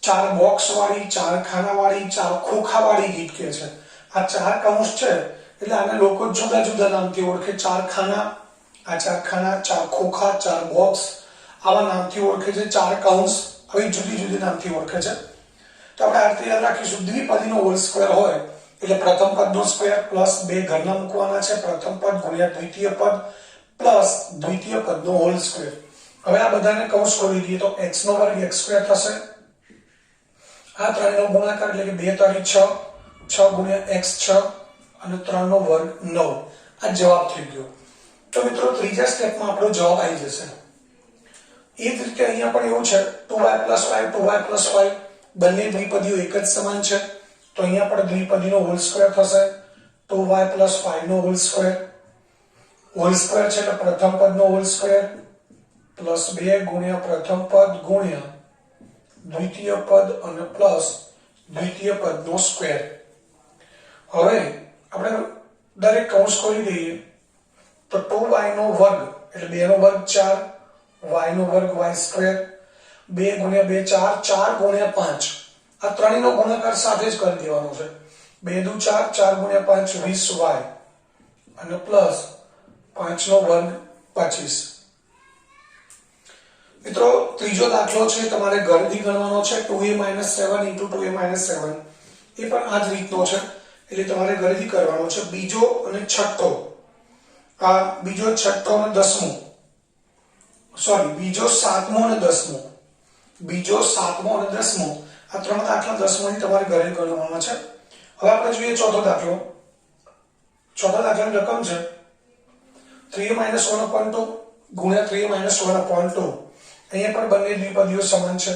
4 બોક્સ વાળી, 4 ખાના વાળી, 4 ખોખા વાળી રીત કે છે. આ 4 કૌંસ છે એટલે આને લોકો જુદા જુદા નામથી ઓળખે. 4 ખાના, આ 4 ખાના, 4 ખોખા, 4 બોક્સ આવા નામથી ઓળખે છે. 4 કૌંસ આવી જુદી જુદી નામથી ઓળખે છે. તો આપણે આ રીતે યાદ રાખીશું. દ્વિપદીનો હોલ સ્ક્વેર હોય એટલે પ્રથમ પદનો સ્ક્વેર પ્લસ 2 ઘરના મૂકવાના છે, પ્રથમ પદ ગુણ્યા દ્વિતીય પદ પ્લસ દ્વિતીય પદનો હોલ સ્ક્વેર. હવે આ બધાને કૌંસ ખોલી દઈએ તો x નો વર્ગ x સ્ક્વેર થશે. આ 3 નો ગુણાકાર એટલે કે 2 તારી 6, 6 ગુણ્યા x 6 અને 3 નો વર્ગ 9. આ જવાબ થઈ ગયો। તો મિત્રો ત્રીજા સ્ટેપમાં આપણો જવાબ આવી જશે। એ જ રીતે અહીંયા પણ એવું છે 2y + 5 2y + 5 બંને દ્વિપદીઓ એક જ સમાન છે, તો અહીંયા પણ દ્વિપદીનો હોલ સ્ક્વેર થશે 2y + 5 નો હોલ સ્ક્વેર છે એટલે પ્રથમ પદનો હોલ સ્ક્વેર +2 ગુણ્યા પ્રથમ પદ ગુણ્યા દ્વિતીય પદ અને પ્લસ દ્વિતીય પદનો સ્ક્વેર। હવે આપણે દરેક કૌંસ ખોલી દઈએ તો 2y નો વર્ગ એટલે 2 નો વર્ગ 4 y નો વર્ગ y², 2 ગુણ્યા 2 4, 4 ગુણ્યા 5 આ ત્રણેયનો ગુણાકાર સાથે જ કરી દેવાનો છે। 2 દુ 4, 4 ગુણ્યા 5 20y અને પ્લસ 5 નો વર્ગ 25। મિત્રો ત્રીજો દાખલો છે તમારે ઘરથી ગણવાનો છે 2a - 7 * 2a - 7 એ પણ આ જ રીતનો છે એટલે તમારે ઘરેથી કરવાનો છે। બીજો અને છઠ્ઠો આ બીજો છઠ્ઠો અને દસમો સોરી બીજો સાતમો અને દસમો આ ત્રણ દાખલા 10માની તમારે ઘરે ગણવાના છે। હવે આપણે જોઈએ ચોથો દાખલો। ચોથા દાખલાની રકમ છે 3a - 1/2 ગુણ્યા 3a - 1/2। અહીંયા પણ બંને દ્વિપદીઓ સમાન છે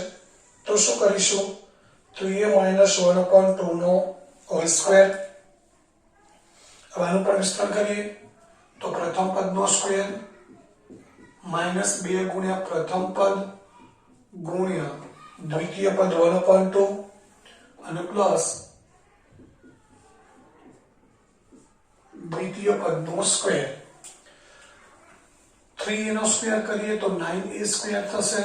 તો શું કરીશું 3a - 1/2 નો હોલ સ્ક્વેર। હવે આનું પણ વિસ્તરણ કરીએ તો પ્રથમ પદનો સ્ક્વેર -2 ગુણ્યા પ્રથમ પદ ગુણ્યા દ્વિતીય પદ 1/2 અને પ્લસ દ્વિતીય પદનો સ્ક્વેર। 3a નો સ્ક્વેર કરીએ તો 9a² થશે।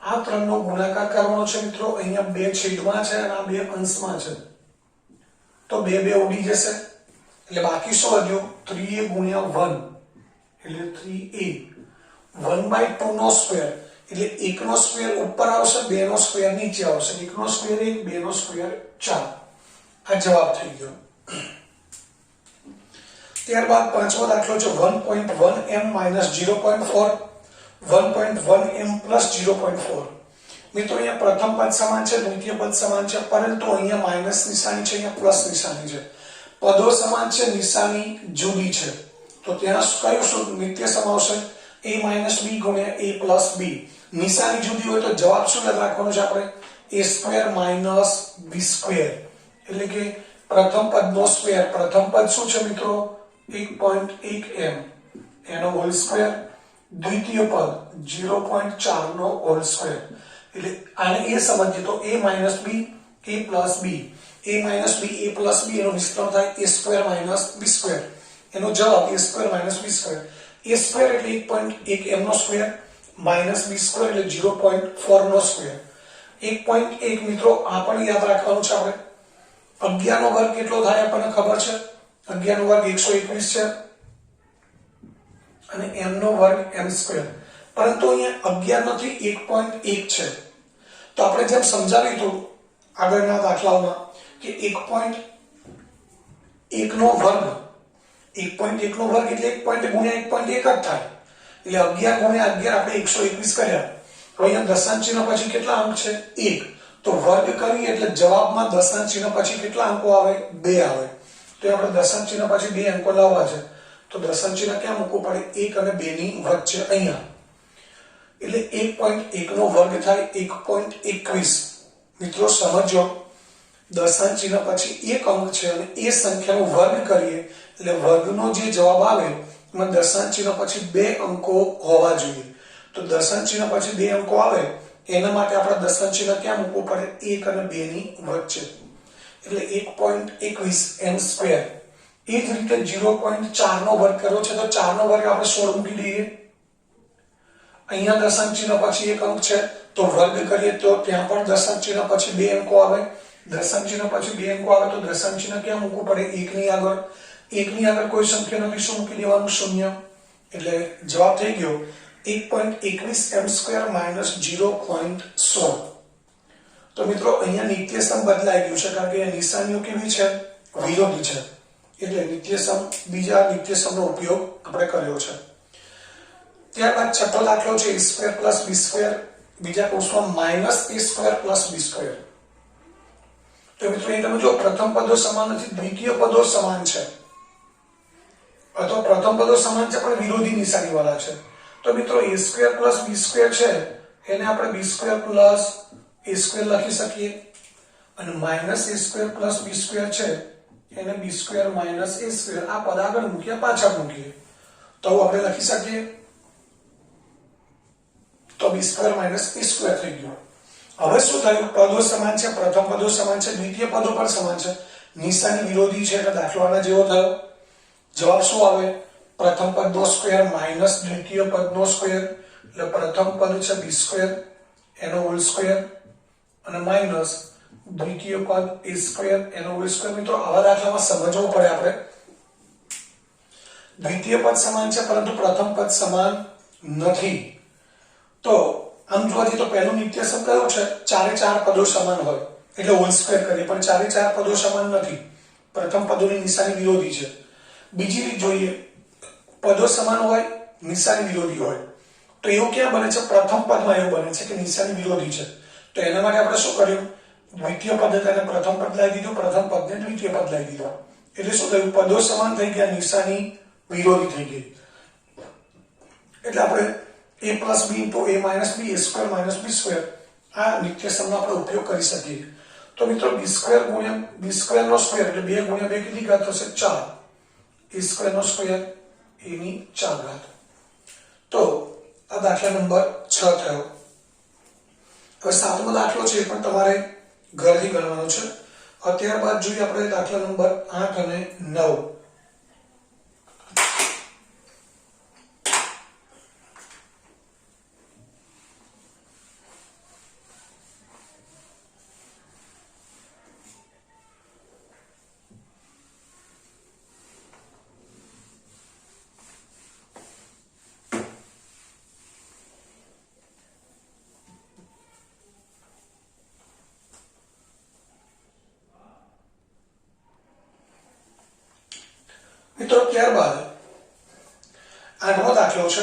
આ ત્રણનો ગુણાકાર કરવાનો છે મિત્રો। અહીંયા બે છેદમાં છે અને આ બે અંશમાં છે તો બે ઉડી જશે એટલે બાકી શું વધ્યું 3a ગુણ્યા 1 એટલે 3a 1/2 નો સ્ક્વેર એટલે 1 નો સ્ક્વેર ઉપર આવશે 2 નો સ્ક્વેર નીચે આવશે। 1 નો સ્ક્વેર 1 2 નો સ્ક્વેર 4 આ જવાબ થઈ ગયો। ત્યારબાદ પાંચમો દાખલો છે 1.1m - 0.4 1.1m + 0.4। મિત્રો અહીંયા પ્રથમ પદ સમાન છે દ્વિતીય પદ સમાન છે પરંતુ અહીંયા માઈનસ નિશાની છે અહીંયા પ્લસ નિશાની છે। પદો સમાન છે નિશાની જુદી છે તો ત્યાં કયું શું નિત્ય સમ આવશે a - b ગુણ્યા a + b। નિશાની જુદી હોય તો જવાબ શું યાદ રાખવાનો છે આપણે a² - b² એટલે કે પ્રથમ પદનો સ્ક્વેર। પ્રથમ પદ શું છે મિત્રો 1.1m એનો હોલ સ્ક્વેર, દ્વિતીય પદ 0.4 નો હોલ સ્ક્વેર એટલે આને એ સમજીએ તો a - b a + b a - b a + b એનો વિસ્તરણ થાય a² - b² એનો જવાબ a² - b²। a² એટલે 1.1m નો સ્ક્વેર - b² એટલે 0.4 નો સ્ક્વેર। 1.1 મિત્રો આ પણ યાદ રાખવાનું છે આપણે। 11 નો વર્ગ કેટલો થાય આપણને ખબર છે 11 નો વર્ગ 121 છે અને m નો વર્ગ m²। પરંતુ અહીંયા 11 નથી 1.1 છે તો આપણે જેમ સમજાવ્યું હતું આગળના દાખલાઓમાં કે 1.1 નો વર્ગ 1.1 નો વર્ગ એટલે 1 ગુણ્યા 1.1 જ થાય એટલે 11 ગુણ્યા 11 આપણે 121 કર્યા। તો અહીંયા દશાંશ ચિહ્ન પછી કેટલા અંક છે 1 તો વર્ગ કરીએ એટલે જવાબમાં દશાંશ ચિહ્ન પછી કેટલા અંકો આવે 2 આવે તો આપણે દશાંશ ચિહ્ન પછી 2 અંકો લાવવા છે તો દશાંશ ચિહ્ન ક્યાં મૂકવું પડે 1 અને 2 ની વચ્ચે અહીંયા એટલે 1.1 નો વર્ગ થાય 1.21। મિત્રો સમજો દશાંશ ચિહ્ન પછી એક અંક છે અને એ સંખ્યાનો વર્ગ કરીએ એટલે વર્ગનો જે જવાબ આવે એમાં દશાંશ ચિહ્ન પછી 2 અંકો હોવા જોઈએ તો દશાંશ ચિહ્ન પછી 2 અંકો આવે એના માટે આપણે દશાંશ ચિહ્ન ક્યાં મૂકવું પડે 1 અને 2 ની વચ્ચે એટલે 1.21m²। એ જ રીતે 0.4 નો વર્ગ કર્યો છે તો 4 નો વર્ગ આપણે 16 મૂકી દઈએ। અહીંયા દશાંશ ચિહ્ન પછી એક અંક છે તો વર્ગ કરીએ તો ત્યાં પણ દશાંશ ચિહ્ન પછી 2 અંકો આવે। દશાંશ ચિહ્ન પછી 2 અંકો આવે તો દશાંશ ચિહ્ન ક્યાં મૂકવું પડે 1 ની આગળ। 1 ની આગળ કોઈ સંખ્યા નથી શું મૂકી દેવાનું 0 એટલે જવાબ થઈ ગયો 1.21m² - 0.16। તો મિત્રો અહીંયા નિત્યસમ બદલાઈ ગયું છે કારણ કે નિશાનીઓ કેવી છે વિરોધી છે એટલે નિત્યસમ બીજા નિત્યસમનો ઉપયોગ આપણે કર્યો છે। ત્યારબાદ છઠ્ઠો દાખલો છે a² + b² બીજા કૌંસમાં -a² + b²। તો મિત્રો અહીં તમે જો પ્રથમ પદો સમાન નથી દ્વિતીય પદો સમાન છે અથવા પ્રથમ પદો સમાન છે પણ વિરોધી નિશાની વાળા છે. તો મિત્રો a² + b² છે એને આપણે b² + a² લખી શકીએ અને -a² + b² છે એને b² - a². આ પદ આગળ મૂક્યા પાછળ મૂકીએ તો આપણે લખી શકીએ તો b² - a² થઈ ગયું. હવે શું થયું? પદો સમાન છે, પ્રથમ પદો સમાન છે, દ્વિતીય પદો પણ સમાન છે, નિશાની વિરોધી છે એટલે દાખલો આના જેવો થયો. જવાબ શું આવે? પ્રથમ પદનો સ્ક્વેર માઈનસ દ્વિતીય પદનો સ્ક્વેર એટલે પ્રથમ પદ છે b² એનો હોલ સ્ક્વેર અને માઈનસ દ્વિતીય પદ a² એનો હોલ સ્ક્વેર. મિત્રો આવા દાખલામાં સમજવું પડે આપણે. દ્વિતીય પદ સમાન છે પરંતુ પ્રથમ પદ સમાન નથી. તો આમ જોવા જઈએ તો પહેલું નિત્યસમ કયું છે? ચારે ચાર પદો સમાન હોય એટલે હોલ સ્ક્વેર કરીએ, પણ ચારે ચાર પદો સમાન નથી. પ્રથમ પદોની નિશાની વિરોધી છે. બીજી રીત જોઈએ, પદો સમાન હોય નિશાની વિરોધી હોય તો એવું ક્યાં બને છે? પ્રથમ પદમાં એવું બને છે કે નિશાની વિરોધી છે. તો એના માટે આપણે શું કર્યું? દ્વિતીય પદ તેને પ્રથમ પદ લાવી દીધું, પ્રથમ પદને દ્વિતીય પદ લાવી દીધું. એટલે શું થયું? પદો સમાન થઈ ગયા, નિશાની વિરોધી થઈ ગઈ. એટલે આપણે a + b * a - b a² - b² આ નિત્યસમનો આપણે ઉપયોગ કરી શકીએ. તો મિત્રો b² નો સ્ક્વેર એટલે 2 * 2 કેટલી ઘાત થશે? 4. a² નો સ્ક્વેર એની 4 ઘાત. તો આ દાખલા નંબર 6 થયો. હવે સાતમો દાખલો છે એ પણ તમારે ઘરથી ગણવાનો છે. ત્યારબાદ જોઈએ આપણે દાખલા નંબર 8 અને 9. મિત્રો ત્યારબાદ આઠમો દાખલો છે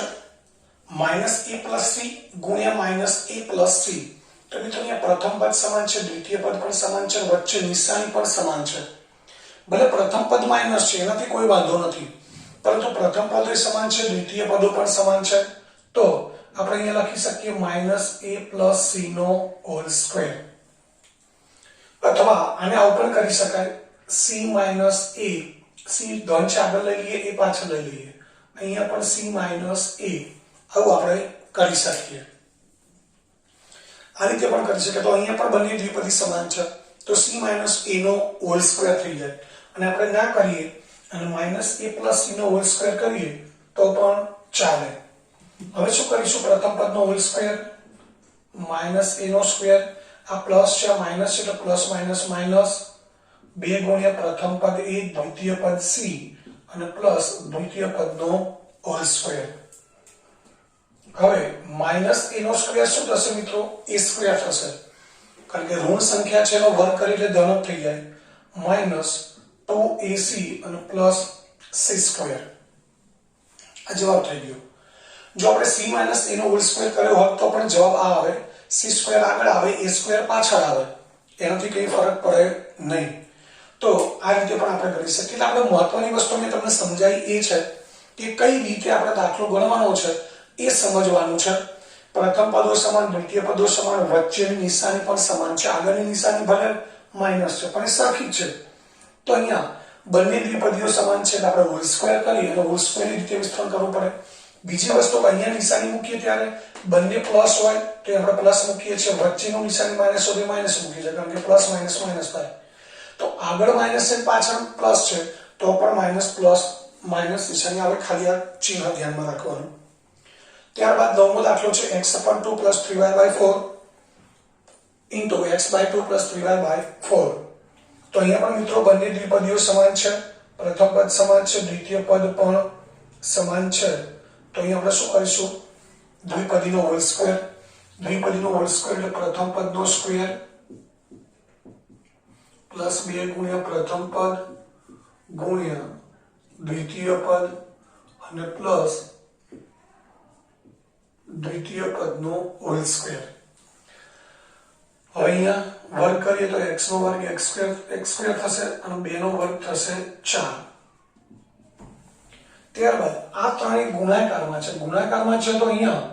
-a + c ગુણ્યા -a + c. તો મિત્રો અહીંયા પ્રથમ પદ સમાન છે, દ્વિતીય પદ પણ સમાન છે, વચ્ચે નિશાની પણ સમાન છે. ભલે પ્રથમ પદ માઈનસ છે એનાથી કોઈ વાંધો નથી, પરંતુ પ્રથમ પદો સમાન છે, દ્વિતીય પદો પણ સમાન છે. તો આપણે અહીંયા લખી શકીએ -a + c નો હોલ સ્ક્વેર. અથવા આને આવું પણ કરી શકાય c - a. c ધન છે આગળ લઈ લઈએ, a પાછળ લઈ લઈએ, અહીંયા પણ c - a. આવું આપણે કરી શકીએ. આ રીતે પણ કરી શકીએ. તો અહીંયા પણ બંને દ્વિપદી સમાન છે તો c - a નો હોલ સ્ક્વેર થઈ જાય. અને આપણે ના કરીએ અને -a + c નો હોલ સ્ક્વેર કરીએ તો પણ ચાલે. હવે શું કરીશું? પ્રથમ પદનો હોલ સ્ક્વેર -a નો સ્ક્વેર, આ પ્લસ છે, માઈનસ છે એટલે પ્લસ માઈનસ માઈનસ, 2 ગુણ્યા પ્રથમ પદ a દ્વિતીય પદ c અને પ્લસ દ્વિતીય પદનો હોલ સ્ક્વેર. હવે -a નો સ્ક્વેર શું થશે મિત્રો? a² થશે, કારણ કે ઋણ સંખ્યા છે એનો વર્ગ કરી એટલે ધન થઈ જાય. -2ac અને પ્લસ c². આ જવાબ થઈ ગયો. જો આપણે c - a નો હોલ સ્ક્વેર કર્યો હોત તો પણ જવાબ આ આવે. c² આગળ આવે, a² પાછળ આવે, એનાથી કઈ ફરક પડે નહીં. તો આ રીતે પણ આપણે કરી શકીએ. એટલે આપણે મહત્વની વસ્તુ મેં તમને સમજાવી એ છે કે કઈ રીતે આપણે દાખલો ગણવાનો છે એ સમજવાનું છે. પ્રથમ પદો સમાન, દ્વિતીય પદો સમાન, વચ્ચેની નિશાની પણ સમાન છે. આગળની નિશાની ભલે માઈનસ છે પણ એ સરખી છે. તો અહીંયા બંને દ્વિપદીઓ સમાન છે એટલે આપણે હોલ સ્ક્વેર કરીએ અને હોલ સ્ક્વેર રીતે વિસ્તરણ કરવું પડે. બીજી વસ્તુ અહીંયા નિશાની મૂકીએ ત્યારે બંને પ્લસ હોય તો આપણે પ્લસ મૂકીએ છીએ, વચ્ચેનું નિશાની માઈનસ હોય તો માઈનસ મૂકીએ છીએ, કારણ કે પ્લસ માઈનસ માઈનસ થાય. તો આગળ માઈનસ છે પાછળ પ્લસ છે તો પણ માઈનસ પ્લસ માઈનસ નિશાની આવે. ખાલી આ ચિહ્ન ધ્યાનમાં રાખવાનું. ત્યારબાદ નવમો દાખલો છે x/2 + 3y/4 * x/2 + 3y/4. તો અહીંયા પણ મિત્રો બંને દ્વિપદીઓ સમાન છે, પ્રથમ પદ સમાન છે, દ્વિતીય પદ પણ સમાન છે. તો અહીંયા આપણે શું કરીશું? દ્વિપદીનો હોલ સ્ક્વેર. દ્વિપદીનો હોલ સ્ક્વેર એટલે પ્રથમ પદનો સ્ક્વેર પ્લસ 2 ગુણ્યા પ્રથમ પદ ગુણ્યા દ્વિતીય પદ અને પ્લસ દ્વિતીય પદનો હોલ સ્ક્વેર. હવે અહીંયા વર્ગ કરીએ તો x નો વર્ગ x² થશે અને 2 નો વર્ગ થશે 4. ત્યારબાદ આ ત્રણેય ગુણાકારમાં છે. ગુણાકારમાં છે તો અહીંયા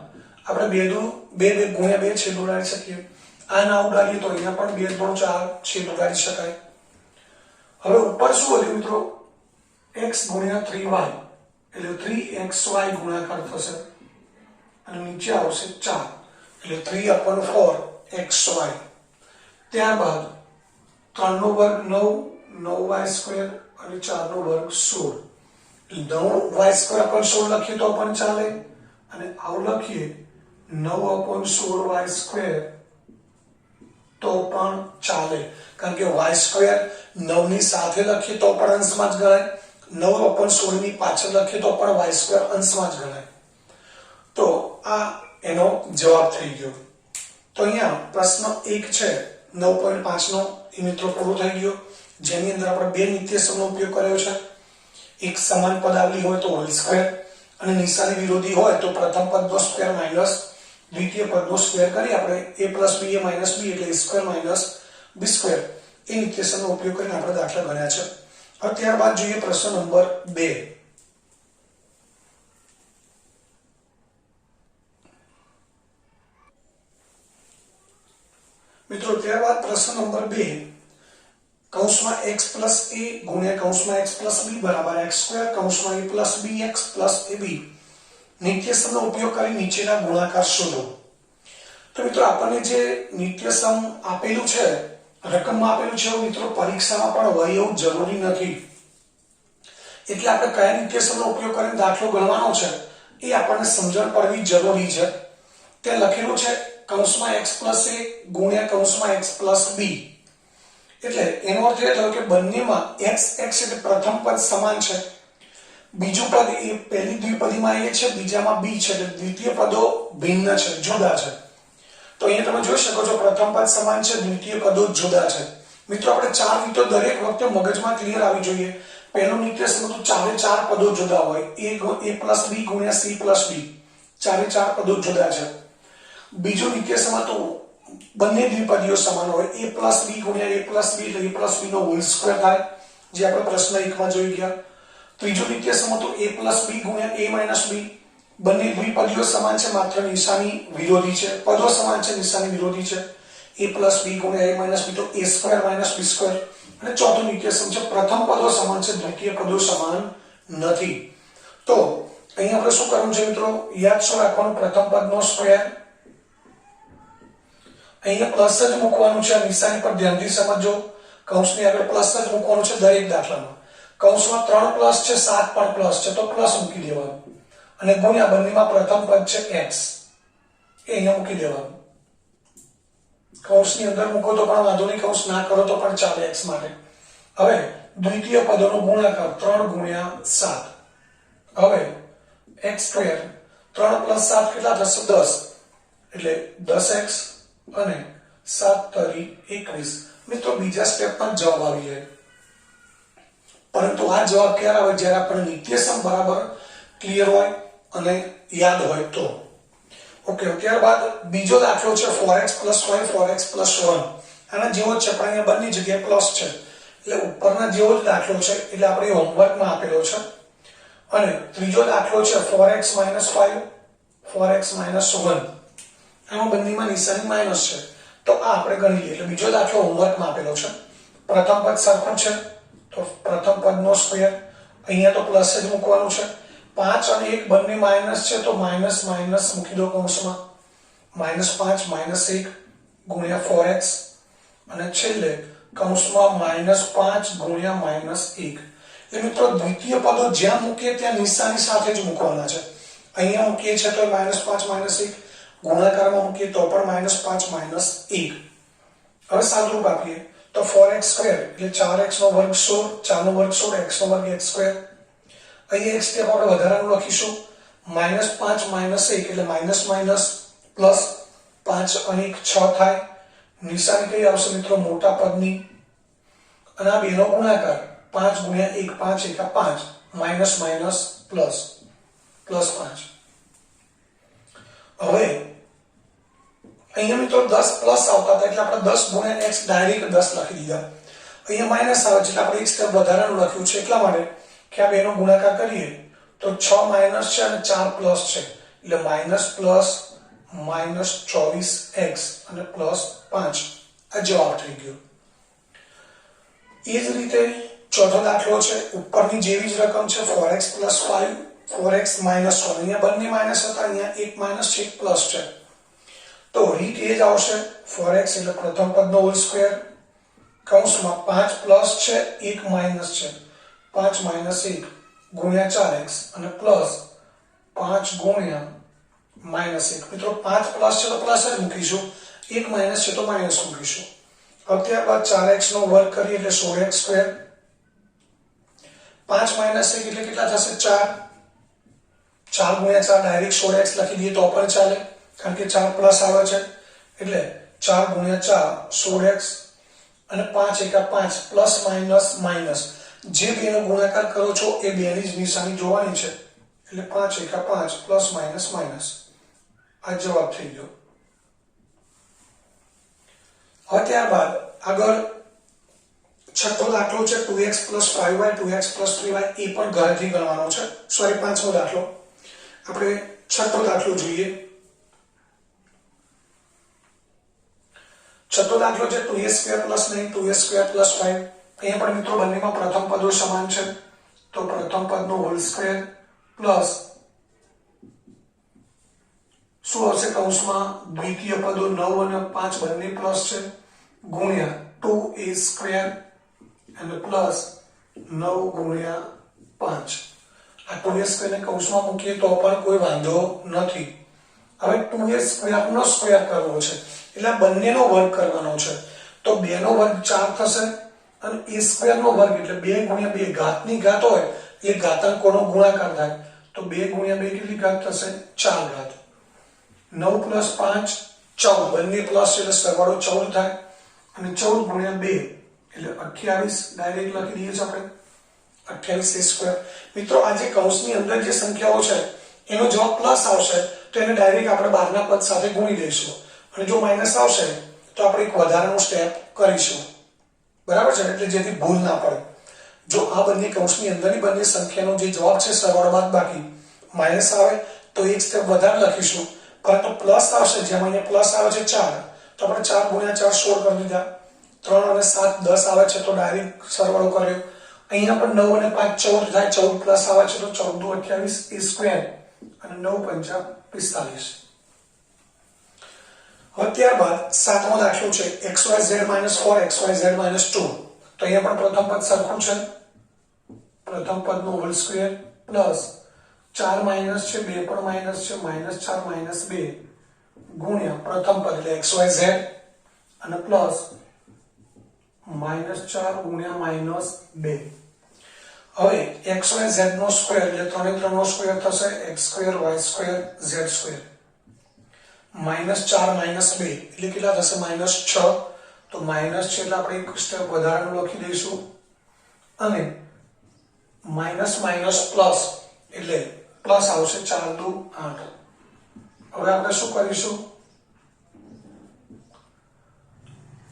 આપણે બે ગુણ્યા બે છેદ ઉડાડી શકીએ. આ ના ઉડાડીએ તો અહીંયા પણ 2 3 4 છેદ ઉડાડી શકાય. હવે ઉપર શું વધ્યું મિત્રો? x ગુણ્યા 3y એટલે 3xy ગુણાકાર થશે અને નીચે આવશે 4 એટલે 3/4xy. ત્યારબાદ 3 નો વર્ગ 9, 9y² અને 4 નો વર્ગ 16. 9y² લખીએ તો પણ ચાલે અને આવું લખીએ 9/16y² તો પણ ચાલે, કારણ કે y² 9 ની સાથે લખીએ તો પણ અંશમાં જ ગણાય, 9/16 ની પાછળ લખીએ તો પણ y² અંશમાં જ ગણાય. તો આ એનો જવાબ થઈ ગયો. તો અહીંયા પ્રશ્ન 1 છે 9.5 નો એ મિત્રો પૂરો થઈ ગયો, જેની અંદર આપણે બે નિત્યસમનો ઉપયોગ કર્યો છે. એક સમાન પદાવલી હોય તો હોલ સ્ક્વેર અને નિશાની વિરોધી હોય તો પ્રથમ પદનો સ્ક્વેર માઈનસ દ્વિતીય પદનો સ્ક્વેર કરી આપણે a + b a - b એટલે a² - b² એ નિત્યસમનો ઉપયોગ કરીને આપણે દાખલા ગણ્યા છે. હવે ત્યારબાદ જોઈએ પ્રશ્ન નંબર 2. મિત્રો ત્યારબાદ પ્રશ્ન નંબર 2 કૌંસમાં x + a ગુણ્યા કૌંસમાં x + b બરાબર x² કૌંસમાં a + bx + ab નિત્યસમનો ઉપયોગ કરી નીચેના ગુણાકાર શોધો. તો મિત્રો આપણને જે નિત્યસમ આપેલું છે, રકમમાં આપેલું છે, મિત્રો પરીક્ષામાં પણ હોય એવું જરૂરી નથી. એટલે આપણે કયા નિત્યસમનો ઉપયોગ કરીને દાખલો ગણવાનો છે એ આપણને સમજણ પડવી જરૂરી છે. તે લખેલું છે કૌંસમાં x + a ગુણ્યા કૌંસમાં x + b. એટલે એનો અર્થ એ થયો કે બંનેમાં x એટલે પ્રથમ પદ સમાન છે, બીજું પદ એ પહેલી દ્વિપદીમાં a છે, બીજામાં b છે, એટલે દ્વિતીય પદો ભિન્ન છે, જુદા છે. તો અહીંયા તમે જોઈ શકો છો પ્રથમ પદ સમાન છે, દ્વિતીય પદો જુદા છે. મિત્રો આપણે ચાર રીતો દરેક વખતે મગજમાં ક્લિયર આવી જોઈએ. પહેલું નિત્યસમ તો ચારે ચાર પદો જુદા હોય, a + b ગુણ્યા c + d ચારે ચાર પદો જુદા છે. બીજું નિત્યસમ તો બંને દ્વિપદીઓ સમાન હોય, a + b ગુણ્યા a + b એટલે a + b નો હોલ સ્ક્વેર થાય, જે આપણે પ્રશ્ન 1 માં જોઈ ગયા. ત્રીજું નિત્યસમ તો a + b ગુણ્યા a - b બંને દ્વિપદીઓ સમાન છે, માત્ર નિશાની વિરોધી છે, પદો સમાન છે, નિશાની વિરોધી છે, a + b ગુણ્યા a - b તો a² - b². અને ચોથું નિત્યસમ છે પ્રથમ પદો સમાન છે, દ્વિતીય પદો સમાન નથી. તો અહીંયા આપણે શું કરવું છે મિત્રો? યાદ શું રાખવાનું? પ્રથમ પદનો સ્ક્વેર, અહીંયા પ્લસ જ મૂકવાનું છે, નિશાની પર ધ્યાનથી સમજો. કૌંસની આગળ પ્લસ જ મૂકવાનું છે દરેક દાખલામાં. કૌંસમાં 3 + છે, 7 પણ પ્લસ છે તો પ્લસ મૂકી દેવાનું અને ગુણ્યા બંનેમાં પ્રથમ પદ છે x એ અહીંયા મૂકી દેવાનું. કૌંસની અંદર મૂકો તો પણ વાંધો નહીં, કૌંસ ના કરો તો પણ ચાલે x માટે. હવે દ્વિતીય પદોનો ગુણાકાર 3 ગુણ્યા 7. હવે x², 3 + 7 કેટલા થશે? 10 એટલે 10x અને 7 તરી 21. મિત્રો બીજા સ્ટેપમાં જવાબ આવી જાય, પરંતુ આ જવાબ ક્યારે આવે? જ્યારે આપણને નિત્યસમ બરાબર ક્લિયર હોય અને યાદ હોય તો. ઓકે, ત્યારબાદ બીજો દાખલો છે 4x + y 4x + 1. આના જેવો જ છે પણ અહીંયા બંને જગ્યાએ પ્લસ છે, એટલે ઉપરના જેવો જ દાખલો છે, એટલે આપણે હોમવર્કમાં આપેલો છે. અને ત્રીજો દાખલો છે 4x - 5 4x - 1. આમાં બંનેમાં નિશાની માઈનસ છે, તો આ આપણે ગણી લઈએ. એટલે બીજો દાખલો હોમવર્કમાં આપેલો છે. પ્રથમ પદ સરખું છે તો પ્રથમ પદનો સ્ક્વેર, અહીંયા તો પ્લસ જ મૂકવાનું છે. 5 અને 1 બંને માઈનસ છે તો માઈનસ માઈનસ મૂકી દો કૌંસમાં. -5 - 1 ગુણ્યા 4x અને છેલ્લે કૌંસમાં -5 ગુણ્યા -1. એટલે મિત્રો દ્વિતીય પદો જ્યાં મૂકીએ ત્યાં નિશાની સાથે જ મૂકવાના છે. અહીંયા મૂકીએ છે તો -5 - 1, ગુણાકારમાં મૂકીએ તો પણ -5 - 1. હવે સાદુરૂપ આપીએ તો 4x² એટલે 4x નો વર્ગ 16, 4 નો વર્ગ 16, x નો વર્ગ x². અહીંયા એક સ્ટેપ આપણે વધારાનું લખીશું, -5 - 1 એટલે માઈનસ માઈનસ પ્લસ, 5 અને 1 6 થાય. નિશાની કઈ આવશે મિત્રો? મોટા પદની. અને આ બેનો ગુણાકાર 5 ગુણ્યા 1 5 1 5 માઈનસ માઈનસ પ્લસ પ્લસ 5. હવે અહીંયા મિત્રો 10 પ્લસ આવતા હતા એટલે આપણે 10 ગુણ્યા x ડાયરેક્ટ 10 લખી દીધા. અહીંયા માઈનસ આવે છે એટલે આપણે એક સ્ટેપ વધારાનું લખ્યું છે, એટલા માટે કે આ બેનો ગુણાકાર કરીએ તો 6 માઇનસ છે અને 4 પ્લસ છે એટલે માઇનસ પ્લસ માઇનસ 24x અને પ્લસ 5 આ જવાબ થઈ ગયો। એ જ રીતે ચોથો દાખલો છે ઉપરની જેવી જ રકમ છે 4x + 5 4x - 1 અહીંયા બંને માઇનસ હતા અહીંયા એક માઇનસ છે એક પ્લસ છે તો રીત એ જ આવશે 4x એટલે પ્રથમ પદનો હોલ સ્ક્વેર કૌંસમાં 5 પ્લસ છે 1 માઇનસ છે 5 - 1 ગુણ્યા 4x અને પ્લસ 5 ગુણ્યા -1 મિત્રો 5 પ્લસ છે તો પ્લસ જ મૂકીશું 1 માઇનસ છે તો માઇનસ મૂકીશું। अब ત્યારબાદ 4x નો વર્ગ કરીએ એટલે 16x²। 5 - 1 એટલે કેટલા થશે 4 4 ગુણ્યા 4 ડાયરેક્ટ 16x લખી દઈએ તો પણ ચાલે કારણ કે 4 પ્લસ આવે છે એટલે 4 ગુણ્યા 4 16x અને 5 * 5 પ્લસ માઇનસ માઇનસ જે બેનો ગુણાકાર કરો છો એ બેની જ નિશાની જોવાની છે એટલે 5 * 5 પ્લસ માઇનસ માઇનસ આ જવાબ થઈ ગયો। હવે ત્યારબાદ આગળ છઠ્ઠો દાખલો છે 2x + 5y 2x + 3y એ પણ ઘરેથી ગણવાનો છે સોરી પાંચમો દાખલો આપણે છઠ્ઠો દાખલો જોઈએ। છઠ્ઠો દાખલો છે 2a² + 9 2a² + 5 અહીંયા પણ મિત્રો બંનેમાં પ્રથમ પદો સમાન છે તો પ્રથમ પદનો હોલ સ્ક્વેર પ્લસ શું આવશે કૌંસમાં દ્વિતીય પદો 9 અને 5 બંને પ્લસ છે ગુણ્યા 2a² અને પ્લસ 9 ગુણ્યા 5 આ 2a² ને કૌંસમાં મૂકીએ તો પણ કોઈ વાંધો નથી। હવે 2a² નો સ્ક્વેર કરવો છે એટલે બંનેનો વર્ગ કરવાનો છે તો 2 નો વર્ગ 4 થશે અને a² નો વર્ગ એટલે 2 ગુણ્યા 2 ઘાતની ઘાત હોય એ ઘાતાંકોનો ગુણાકાર થાય તો 2 ગુણ્યા 2 કેટલી ઘાત થશે 4 ઘાત 9 + 5 14 બંને પ્લસ એટલે સરવાળો 14 થાય અને 14 ગુણ્યા 2 એટલે 28 ડાયરેક્ટ લખી દઈએ છીએ આપણે 28a² મિત્રો આ જે કૌંસની અંદર જે સંખ્યાઓ છે એનો જવાબ પ્લસ આવશે તો એને ડાયરેક્ટ આપણે બહારના પદ સાથે ગુણી દઈશું અને જો માઈનસ આવશે તો આપણે એક વધારાનું સ્ટેપ કરીશું બરાબર છે એટલે જેથી ભૂલ ના પડે। જો આ બંને કૌંસની અંદરની બંને સંખ્યાનો જે જવાબ છે સરવાળો બાદબાકી માઈનસ આવે તો એક સ્ટેપ વધારે લખીશું પરંતુ પ્લસ આવશે જેમાં અહીંયા પ્લસ આવે છે 4 તો આપણે 4 ગુણ્યા 4 16 કરી દીધા 3 અને 7 10 આવે છે તો ડાયરેક્ટ સરવાળો કર્યો અહીંયા પણ 9 અને 5 14 થાય 14 પ્લસ આવે છે તો 14 28 a² અને 9 5 45। હવે ત્યારબાદ સાતમો દાખલો છે xyz - 4 xyz - 2 તો અહીંયા પણ પ્રથમ પદ સરખું છે પ્રથમ પદનો હોલ સ્ક્વેર પ્લસ 4 માઈનસ છે 2 પણ માઈનસ છે -4 - 2 ગુણ્યા પ્રથમ પદ એટલે xyz અને પ્લસ -4 ગુણ્યા -2 હવે xyz નો સ્ક્વેર એટલે 3 × 3 નો સ્ક્વેર થશે x² y² z² -4 - 2 એટલે કેટલા થશે -6 તો માઈનસ છે એટલે આપણે એક સ્ટેપ વધારાનું લખી દઈશું અને માઈનસ માઈનસ પ્લસ એટલે પ્લસ આવશે 4 × 2 = 8 હવે આપણે શું કરીશું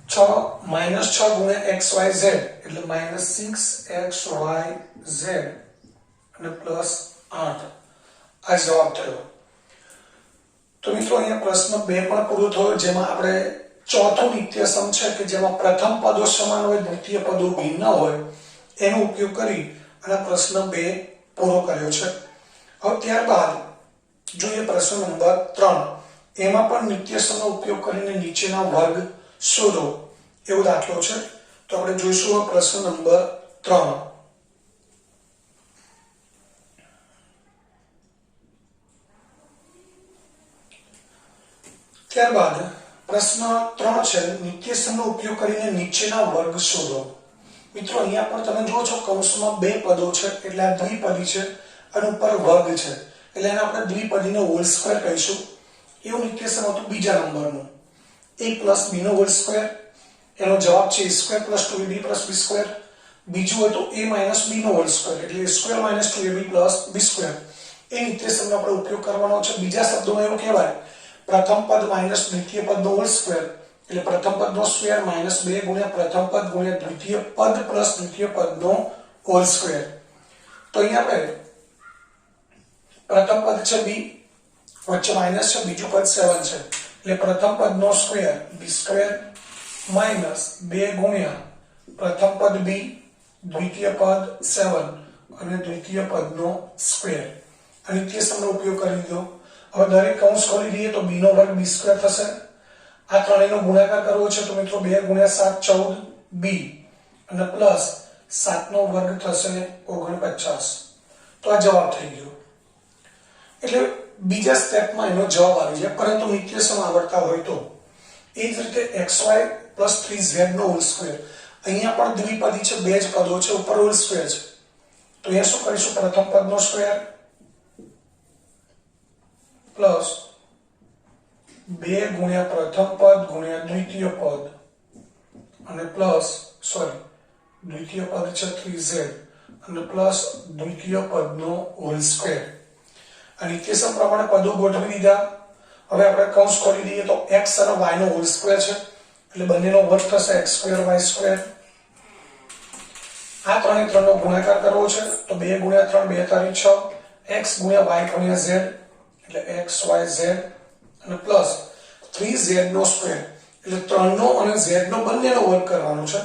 6 ગુણ્યા xyz એટલે -6xyz અને પ્લસ 8 આ જવાબ થયો। તો મિત્રો અહીંયા પ્રશ્ન 2 પણ પૂરો થયો જેમાં આપણે ચોથું નિત્યસમ છે કે જેમાં પ્રથમ પદો સમાન હોય દ્વિતીય પદો ભિન્ન હોય એનો ઉપયોગ કરી અને પ્રશ્ન 2 પૂરો કર્યો છે। હવે ત્યારબાદ જોઈએ પ્રશ્ન નંબર 3 એમાં પણ નિત્યસમનો ઉપયોગ કરીને નીચેના વર્ગ શોધો એવો દાખલો છે તો આપણે જોઈશું પ્રશ્ન નંબર 3। ત્યારબાદ પ્રશ્ન 3 છે નિત્યસમનો ઉપયોગ કરીને નીચેના વર્ગ શોધો। મિત્રો અહીંયા પર તમે જુઓ છો કૌંસમાં બે પદો છે એટલે આ દ્વિપદી છે અને ઉપર વર્ગ છે એટલે એને આપણે દ્વિપદીનો હોલ સ્ક્વેર કહીશું। એવું નિત્યસમ હતું બીજા નંબરનું a + b નો હોલ સ્ક્વેર એનો જવાબ છે a² + 2ab + b²। બીજું હતું a - b નો હોલ સ્ક્વેર એટલે a² - 2ab + b²। એ નિત્યસમનો આપણે ઉપયોગ કરવાનો છે। બીજા શબ્દોમાં એવું કહેવાય પ્રથમ પદ માઈનસ દ્વિતીય પદનો હોલ સ્ક્વેર એટલે પ્રથમ પદનો સ્ક્વેર -2 ગુણ્યા પ્રથમ પદ ગુણ્યા દ્વિતીય પદ પ્લસ દ્વિતીય પદનો હોલ સ્ક્વેર। તો અહીંયા આપણે પ્રથમ પદ છે b, વચ્ચે માઇનસ છે, બીજું પદ 7 છે, એટલે પ્રથમ પદનો સ્ક્વેર b² માઇનસ 2 ગુણ્યા પ્રથમ પદ b, દ્વિતીય પદ 7 અને દ્વિતીય પદનો સ્ક્વેર. આ નિત્યસમનો ઉપયોગ કરી લીધો. હવે દરેક કૌંસ ખોલી દઈએ તો b નો વર્ગ b² થશે. આ ત્રણેયનો ગુણાકાર કરવો છે તો મિત્રો 2 ગુણ્યા 7 14b અને પ્લસ 7 નો વર્ગ થશે 49. તો આ જવાબ થઈ ગયો. એટલે બીજા સ્ટેપમાં એનો જવાબ આવી જાય, પરંતુ નિત્યસમ આવડતા હોય તો. એ જ રીતે xy પ્લસ 3z નો હોલ સ્ક્વેર. અહીંયા પણ દ્વિપદી છે, બે જ પદો છે, ઉપર હોલ સ્ક્વેર છે. તો અહીંયા શું કરીશું? પ્રથમ પદનો સ્ક્વેર પ્લસ 2 ગુણ્યા પ્રથમ પદ ગુણ્યા દ્વિતીય પદ અને પ્લસ દ્વિતીય પદ છે 3z અને પ્લસ દ્વિતીય પદનો હોલ સ્ક્વેર. આ નિત્યસમ પ્રમાણે પદો ગોઠવી દીધા. હવે આપણે કૌંસ ખોલી દઈએ તો x અને y નો હોલ સ્ક્વેર છે, એટલે બંનેનો વર્ગ થશે x² y². આ ત્રણે ત્રણનો ગુણાકાર કરવો છે તો 2 ગુણ્યા 3 2 તારી 6, x ગુણ્યા y ગુણ્યા z એટલે x y z અને પ્લસ 3z નો સ્ક્વેર, એટલે 3 નો અને z નો બંનેનો વર્ગ કરવાનો છે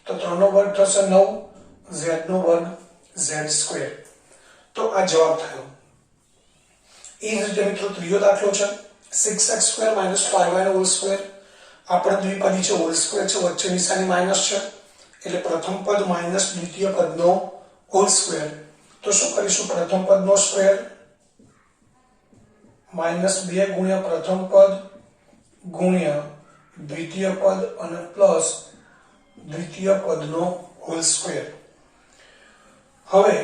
તો 3 નો વર્ગ થશે 9, z નો વર્ગ z². તો આ જવાબ થયો. એ જ રીતે મિત્રો ત્રીજો દાખલો છે 6x² - 5y નો હોલ સ્ક્વેર. આપણે દ્વિપદી છે, હોલ સ્ક્વેર છે, વચ્ચે નિશાની માઈનસ છે, એટલે પ્રથમ પદ માઈનસ દ્વિતીય પદનો હોલ સ્ક્વેર. તો શું કરીશું? પ્રથમ પદનો સ્ક્વેર માઈનસ 2 ગુણ્યા પ્રથમ પદ ગુણ્યા દ્વિતીય પદ અને પ્લસ દ્વિતીય પદનો હોલ સ્ક્વેર. હવે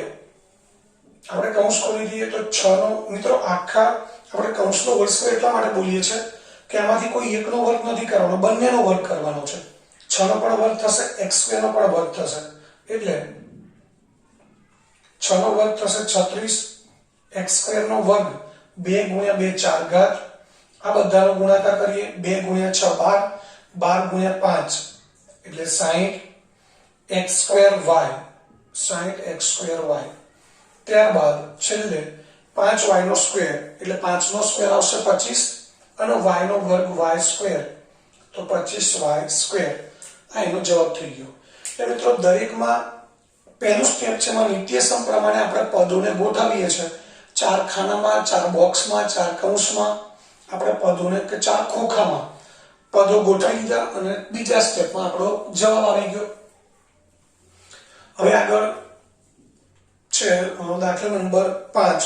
આપણે કૌંસ ખોલી દઈએ તો 6 નો મિત્રો આખા આપણે કૌંસનો હોલ સ્ક્વેર એટલા માટે બોલીએ છીએ કે આમાંથી કોઈ એકનો વર્ગ નથી કરવાનો, બંનેનો વર્ગ કરવાનો છે. 6 નો પણ વર્ગ થશે, x² નો પણ વર્ગ થશે, એટલે 6 નો વર્ગ થશે 36, x² નો વર્ગ 2 ગુણ્યા 2 4 ઘાત. આ બધાનો ગુણાકાર કરીએ 2 ગુણ્યા 6 12, 12 ગુણ્યા 5 એટલે 60x²y, 60x²y. ત્યારબાદ છેલ્લે 5y નો સ્ક્વેર એટલે 5 નો સ્ક્વેર આવશે 25 અને y નો વર્ગ y² તો 25y². આ એનો જવાબ થઈ ગયો. એટલે મિત્રો દરેકમાં પહેલું સ્ટેપ છે એમાં નિત્યસમ પ્રમાણે આપણે પદોને ગોઠવીએ છીએ. 4 ખાનામાં, 4 બોક્સમાં, 4 કૌંસમાં આપણે પદોને કે 4 ખોખામાં પદો ગોઠવી દીધા અને બીજા સ્ટેપમાં આપણો જવાબ આવી ગયો. હવે આગળ છે દાખલા નંબર 5,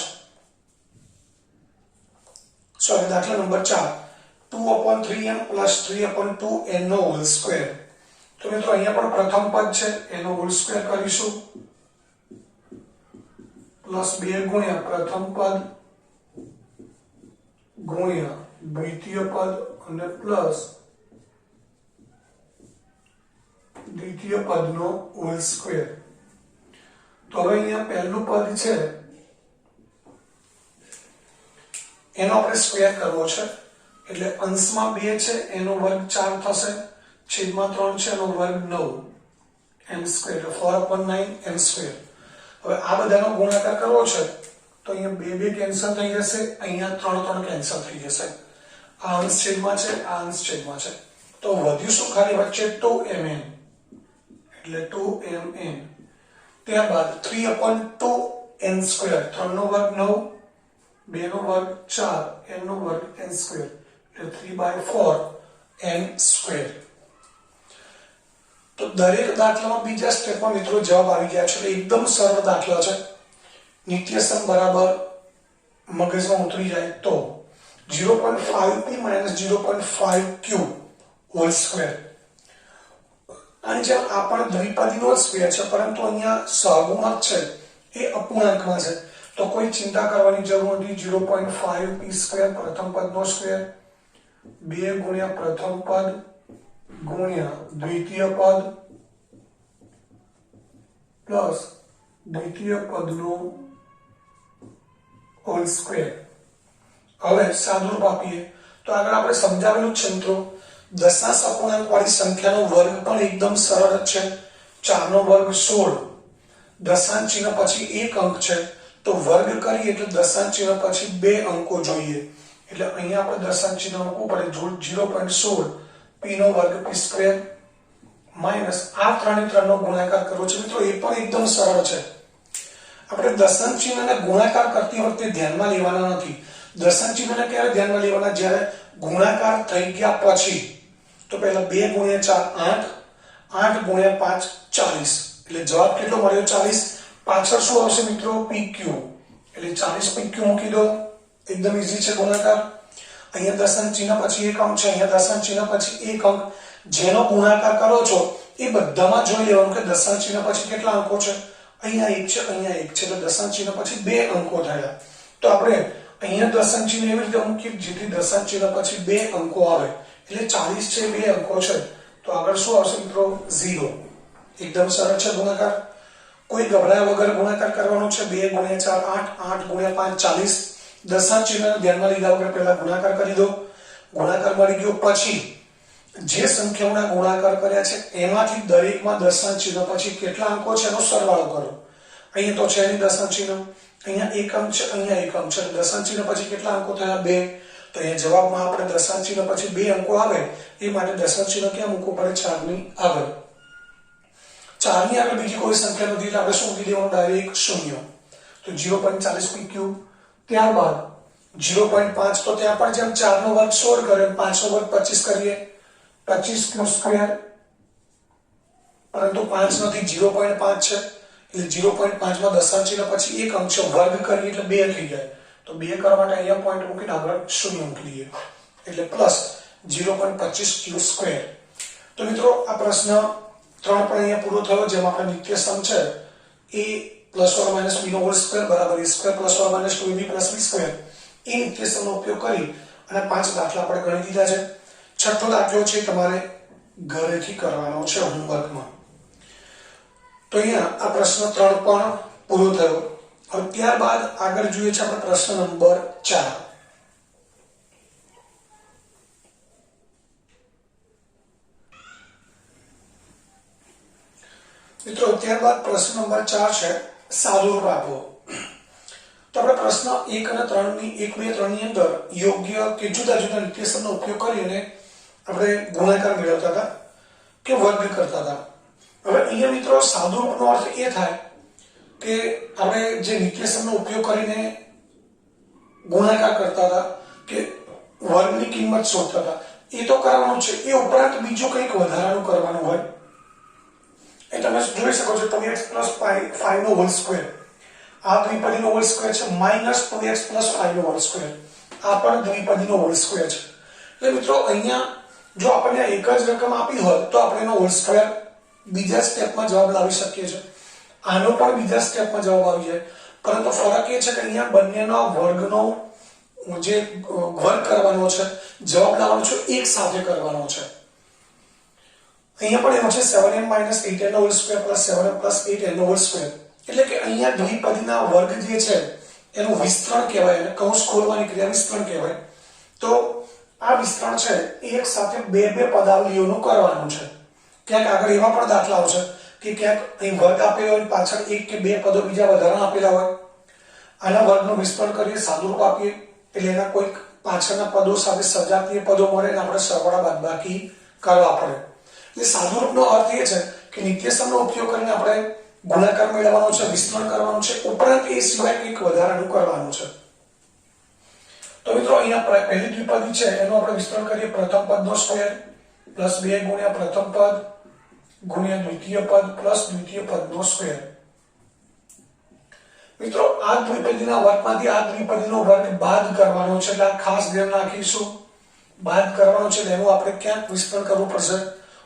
દાખલા નંબર 4 2/3m + 3/2n નો હોલ સ્ક્વેર. તો મિત્રો અહીંયા પણ પ્રથમ પદ છે એનો હોલ સ્ક્વેર કરીશું પ્લસ 2 ગુણ્યા પ્રથમ પદ ગુણ્યા દ્વિતીય પદ અને પ્લસ દ્વિતીય પદનો હોલ સ્ક્વેર. તો હવે અહીંયા પહેલું પદ છે એનો આપણે સ્ક્વેર કરવો છે, એટલે અંશમાં 2 છે એનો વર્ગ 4 થશે, છેદમાં 3 છે એનો વર્ગ 9 m², 4/9 m². હવે આ બધાનો ગુણાકાર કરવો છે તો અહીંયા 2 2 કેન્સલ થઈ જશે, અહીંયા 3 3 કેન્સલ થઈ જશે. આ અંશ છેદમાં છે, આ અંશ છેદમાં છે, તો વધ્યું શું? ખાલી વચ્ચે 2mn એટલે 2mn. ત્યારબાદ 3/2n², 3 નો વર્ગ 9, 2 નો વર્ગ 4, n નો વર્ગ n² એટલે 3/4n². તો દરેક દાખલામાં બીજા સ્ટેપમાં મિત્રો જવાબ આવી ગયા છે, એટલે એકદમ સરળ દાખલા છે. નિત્યસમ બરાબર મગજમાં ઉતરી જાય તો 0.5p - 0.5q હોલ સ્ક્વેર. આની જેમ આ પણ દ્વિપદીનો સ્ક્વેર છે, પરંતુ અહીંયા સહગુણક છે એ અપૂર્ણાંકમાં છે, તો કોઈ ચિંતા કરવાની જરૂર નથી. 0.5p² પ્રથમ પદનો સ્ક્વેર, 2 ગુણ્યા પ્રથમ પદ ગુણ્યા દ્વિતીય પદ પ્લસ દ્વિતીય પદનો હોલ સ્ક્વેર. હવે સાદુરૂપ આપીએ તો આગળ આપણે સમજાવેલું છે મિત્રો, દશાંશ અપૂર્ણાંક વાળી સંખ્યાનો વર્ગ પણ એકદમ સરળ છે. 4 નો વર્ગ 16, દશાંશ ચિહ્ન પછી એક અંક છે તો વર્ગ કરીએ એટલે દશાંશ ચિહ્ન પછી બે અંકો જોઈએ, એટલે અહીંયા આપણે દશાંશ ચિહ્ન મૂકવું પડે 0.16 p નો વર્ગ p સ્ક્વેર માઈનસ આ 3 ને 3 નો ગુણાકાર કરવો છે મિત્રો, એ પણ એકદમ સરળ છે. આપણે દશાંશ ચિહ્નને ગુણાકાર કરતી વખતે ધ્યાનમાં લેવાના નથી. દશાંશ ચિહ્નને ક્યારે ધ્યાનમાં લેવાના? જ્યારે ગુણાકાર થઈ ગયા પછી. તો પહેલા 2 ગુણ્યા 4 8 8 ગુણ્યા 5 40, એટલે જવાબ કેટલો મળ્યો? 40. પાછળ શું આવશે મિત્રો? PQ, એટલે 40 PQ મૂકી દો. એકદમ ઈઝી છે ગુણાકાર. અહીંયા દશાંશ ચિહ્ન પછી એક અંક છે, અહીંયા દશાંશ ચિહ્ન પછી એક અંક. જેનો ગુણાકાર કરો છો એ બધામાં જોઈ લેવાનું કે દશાંશ ચિહ્ન પછી કેટલા અંકો છે. અહીંયા એક છે, અહીંયા એક છે, એટલે દશાંશ ચિહ્ન પછી બે અંકો થયા. તો આપણે અહીંયા દશાંશ ચિહ્ન એવી રીતે મૂકીએ જેથી દશાંશ ચિહ્ન પછી બે અંકો આવે, એટલે 40 છે, બે અંકો છે, તો આગળ શું આવશે મિત્રો? 0. એકદમ સરળ છે ગુણાકાર. કોઈ ગભરાયા વગર ગુણાકાર કરવાનો છે. 2 ગુણ્યા 4 8 8 ગુણ્યા 5 40. દશાંશ ચિહ્ન ધ્યાનમાં લીધા વગર પહેલા ગુણાકાર કરી દો. ગુણાકાર મળી ગયો પછી જે સંખ્યાઓના ગુણાકાર કર્યા છે એમાંથી દરેકમાં દશાંશ ચિહ્ન પછી કેટલા અંકો છે એનો સરવાળો કરો. અહીંયા તો છે નહીં દશાંશ ચિહ્ન, અહીંયા એક અંક છે, અહીંયા એક અંક છે, દશાંશ ચિહ્ન પછી કેટલા અંકો થયા? 2. તો અહીંયા જવાબમાં આપણે દશાંશ ચિહ્ન પછી બે અંકો આવે એ માટે દશાંશ ચિહ્ન ક્યાં મૂકવું પડે? 4 ની આગળ. 4 ની આગળ બીજી કોઈ સંખ્યા નથી એટલે આપણે શું મૂકી દેવાનું? ડાયરેક્ટ 0. તો 0.40 PQ. ત્યારબાદ 0.5, તો ત્યાં પણ જેમ 4 નો વર્ગ 16 કર્યો 5 નો વર્ગ 25 કરીએ, 25 q સ્ક્વેર, પરંતુ 5 નથી, 0.5 છે, એટલે 0.5 માં દશાંશ ચિહ્ન પછી એક અંક છે, વર્ગ કરીએ એટલે 2 થઈ જાય. તો 2 કરવા માટે અહીંયા પોઈન્ટ મૂકીને આગળ 0 મૂકી દઈએ, એટલે પ્લસ 0.25 q સ્ક્વેર. તો મિત્રો આ પ્રશ્ન 3 પણ અહીંયા પૂરો થયો, જેમાં આપણે નિત્ય સમ છે a plus or minus b નો હોલ સ્ક્વેર બરાબર a square plus or minus 2ab plus b square એ નિત્ય સમનો ઉપયોગ કરી અને 5 દાખલા આપણે ગણી દીધા છે. છઠ્ઠો દાખલો છે તમારે ઘરેથી કરવાનો છે હોમવર્કમાં. તો અહીંયા આ પ્રશ્ન 3 પણ પૂરો થયો. હવે ત્યારબાદ આગળ જોઈએ છે આપણે પ્રશ્ન નંબર 4. મિત્રો ત્યારબાદ પ્રશ્ન નંબર 4 છે સાદુરૂપ આપો. તો આપણે પ્રશ્ન 1 અને 3 ની 1 2 3 ની અંદર યોગ્ય કે જુદા જુદા નિત્યસમનો ઉપયોગ કરીને આપણે ગુણાકાર મેળવતા હતા કે વર્ગ કરતા હતા. હવે અહીંયા મિત્રો સાદુરૂપનો અર્થ એ થાય કે આપણે જે નિત્યસમનો ઉપયોગ કરીને ગુણાકાર કરતા હતા કે વર્ગની કિંમત શોધતા હતા એ તો કરવાનું છે, એ ઉપરાંત બીજું કંઈક વધારાનું કરવાનું હોય. એ તમે જોઈ શકો છો 2x 5 નો હોલ સ્ક્વેર, આ દ્વિપદીનો હોલ સ્ક્વેર છે, માઈનસ 2x 5 નો હોલ સ્ક્વેર, આ પણ દ્વિપદીનો હોલ સ્ક્વેર છે. એટલે મિત્રો અહીંયા જો આપણને એક જ રકમ આપી હોય તો આપણે એનો હોલ સ્ક્વેર બીજા સ્ટેપમાં જવાબ લાવી શકીએ છીએ. આનો પણ બીજા સ્ટેપમાં જવાબ આવી જાય, પરંતુ ફરક એ છે કે અહીંયા બંનેનો વર્ગનો જે વર્ગ કરવાનો છે, જવાબ લાવવાનો છે એક સાથે કરવાનો છે. અહીંયા પણ એનો છે 7m - 8n નો whole square plus 7m + 8n નો હોલ સ્ક્વેર. એટલે કે અહીંયા દ્વિપદીના વર્ગ જે છે એનું વિસ્તરણ કહેવાય, અને કૌંસ ખોલવાની ક્રિયા વિસ્તરણ કહેવાય. તો આ વિસ્તરણ છે એ એક સાથે બે પદાવલીઓનું કરવાનું છે. ક્યાંક આગળ એવા પણ દાખલાઓ છે કે ક્યાંક અહીં વર્ગ આપેલો હોય, પાછળ એક કે બે પદો બીજા વધારાના આપેલા હોય. આના વર્ગનું વિસ્તરણ કરીએ, સાદુરૂપ આપીએ એટલે એના કોઈક પાછળના પદો સાથે સજાતીય પદો મળે અને આપણે સરવાળા બાદબાકી કરવા પડે. એટલે સાદુરૂપનો અર્થ એ છે કે નિત્યસમનો ઉપયોગ કરીને આપણે ગુણાકાર મેળવવાનો છે, વિસ્તરણ કરવાનું છે, ઉપરાંત એ સિવાય કંઈક વધારાનું કરવાનું છે. તો મિત્રો અહીંયા પહેલી દ્વિપદી છે એનું આપણે વિસ્તરણ કરીએ. પ્રથમ પદનો સ્ક્વેર પ્લસ 2 ગુણ્યા પ્રથમ પદ ગુણ્યા દ્વિતીય પદ પ્લસ દ્વિતીય પદનો સ્ક્વેર. મિત્રો આ દ્વિપદીના વર્ગમાંથી આ દ્વિપદીનો વર્ગ બાદ કરવાનો છે, એટલે ખાસ ધ્યાન રાખીશું. બાદ કરવાનો છે એનું આપણે ક્યાંક વિસ્તરણ કરવું પડશે,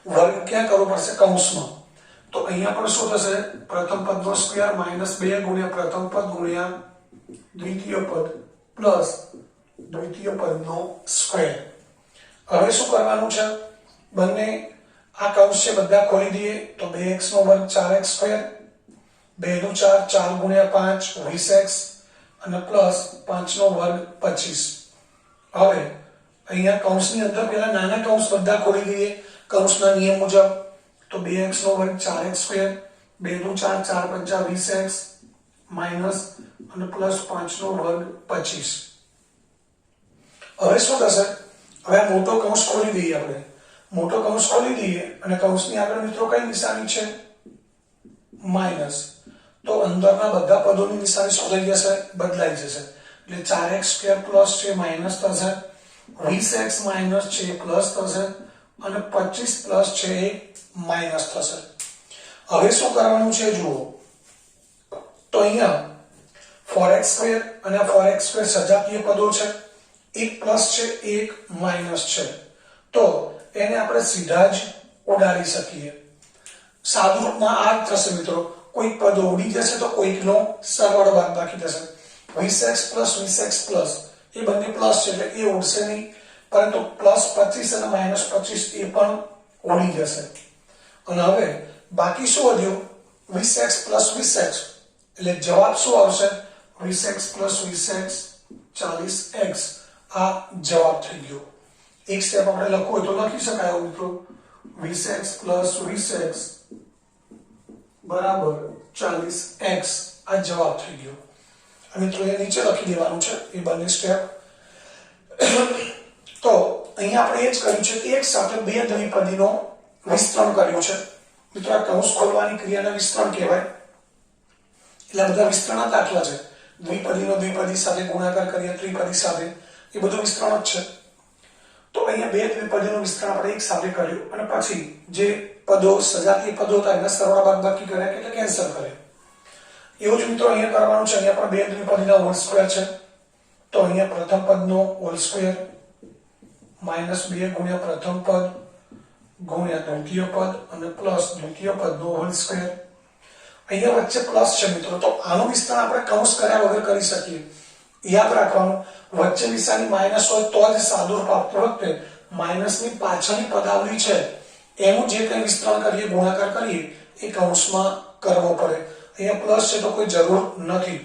વર્ગ ક્યાં કરવો પડશે? કૌંસમાં. તો અહીંયા પણ શું થશે? પ્રથમ પદનો સ્ક્વેર -2 ગુણ્યા પ્રથમ પદ ગુણ્યા દ્વિતીય પદ પ્લસ દ્વિતીય પદનો સ્ક્વેર. હવે શું કરવાનું છે? બંને આ કૌંસ છે બધા ખોલી દઈએ. તો 2x નો વર્ગ 4x સ્ક્વેર, 2 નું 4 4 ગુણ્યા 5 20x અને પ્લસ 5 નો વર્ગ 25. હવે અહીંયા કૌંસની અંદર પહેલા નાના કૌંસ બધા ખોલી દઈએ કૌંસના નિયમ મુજબ. તો 2x નો વર્ગ 4x સ્ક્વેર, 2 નું 4 4 × 5 20x માઇનસ અને પ્લસ 5 નો વર્ગ 25. હવે શું થશે? હવે આ મોટો કૌંસ ખોલી દઈએ આપણે. મોટો કૌંસ ખોલી દઈએ અને કૌંસની આગળ મિત્રો કઈ નિશાની છે? માઇનસ. તો અંદરના બધા પદોની નિશાની શું થઈ જશે? બદલાઈ જશે. એટલે 4x² પ્લસ છે માઇનસ થશે, 20x માઇનસ છે પ્લસ થશે અને 25 પ્લસ છે એ માઇનસ થશે. હવે શું કરવાનું છે જુઓ. તો અહીંયા 4x² અને 4x² સજાતીય પદો છે. એક પ્લસ છે એક માઇનસ છે. તો એને આપણે સીધા જ ઉડાડી શકીએ. સાદું રૂપમાં આ જ થશે મિત્રો. કોઈક પદ ઉડી જશે તો કોઈકનો સરવાળો બાદબાકી થશે. 20x પ્લસ 20x પ્લસ એ બંને પ્લસ છે એટલે એ ઉડશે નહીં, પરંતુ પ્લસ 25 અને માઇનસ 25 એ પણ ઉડી જશે. અને હવે બાકી શું વધ્યું? 20x plus 20x. એટલે જવાબ શું આવશે? 20x plus 20x 40x. આ જવાબ થઈ ગયો. એક સ્ટેપ આપણે લખવું હોય તો લખી શકાય મિત્રો. 20x પ્લસ 20x બરાબર 40x. આ જવાબ થઈ ગયો. મિત્રો એ નીચે લખી દેવાનું છે એ બંને સ્ટેપ. તો અહીંયા આપણે એ જ કર્યું છે કે એક સાથે બે દ્વિપદીનો વિસ્તરણ કર્યું છે. મિત્રો આ કૌંસ ખોલવાની ક્રિયાને વિસ્તરણ કહેવાય. એટલે બધા વિસ્તરણ દાખલા છે. દ્વિપદીનો દ્વિપદી સાથે ગુણાકાર કરીએ, ત્રિપદી સાથે, એ બધું વિસ્તરણ જ છે. તો અહીંયા બે દ્વિપદીનું વિસ્તરણ આપણે એક સાથે કર્યું અને પછી જે પદો સજાતીય પદો હતા એના સરવાળા બાદબાકી કર્યા એટલે કેન્સલ કર્યા. એવું જ મિત્રો અહીંયા કરવાનું છે. અહીંયા પણ બે દ્વિપદીના હોલ સ્ક્વેર છે. તો અહીંયા પ્રથમ પદનો હોલ સ્ક્વેર માઇનસ 2 ગુણ્યા પ્રથમ પદ ગુણ્યા દ્વિતીય પદ અને પ્લસ દ્વિતીય પદનો હોલ સ્ક્વેર. અહીંયા વચ્ચે પ્લસ છે મિત્રો. તો આનું વિસ્તરણ આપણે કૌંસ કર્યા વગર કરી શકીએ. યાદ રાખવાનું, વચ્ચે નિશાની માઇનસ હોય તો જ સાદું રૂપ આપતી વખતે માઇનસની પાછળની પદાવલી છે એનું જે કંઈ વિસ્તરણ કરીએ, ગુણાકાર કરીએ એ કૌંસમાં કરવો પડે. અહીંયા પ્લસ છે તો કોઈ જરૂર નથી.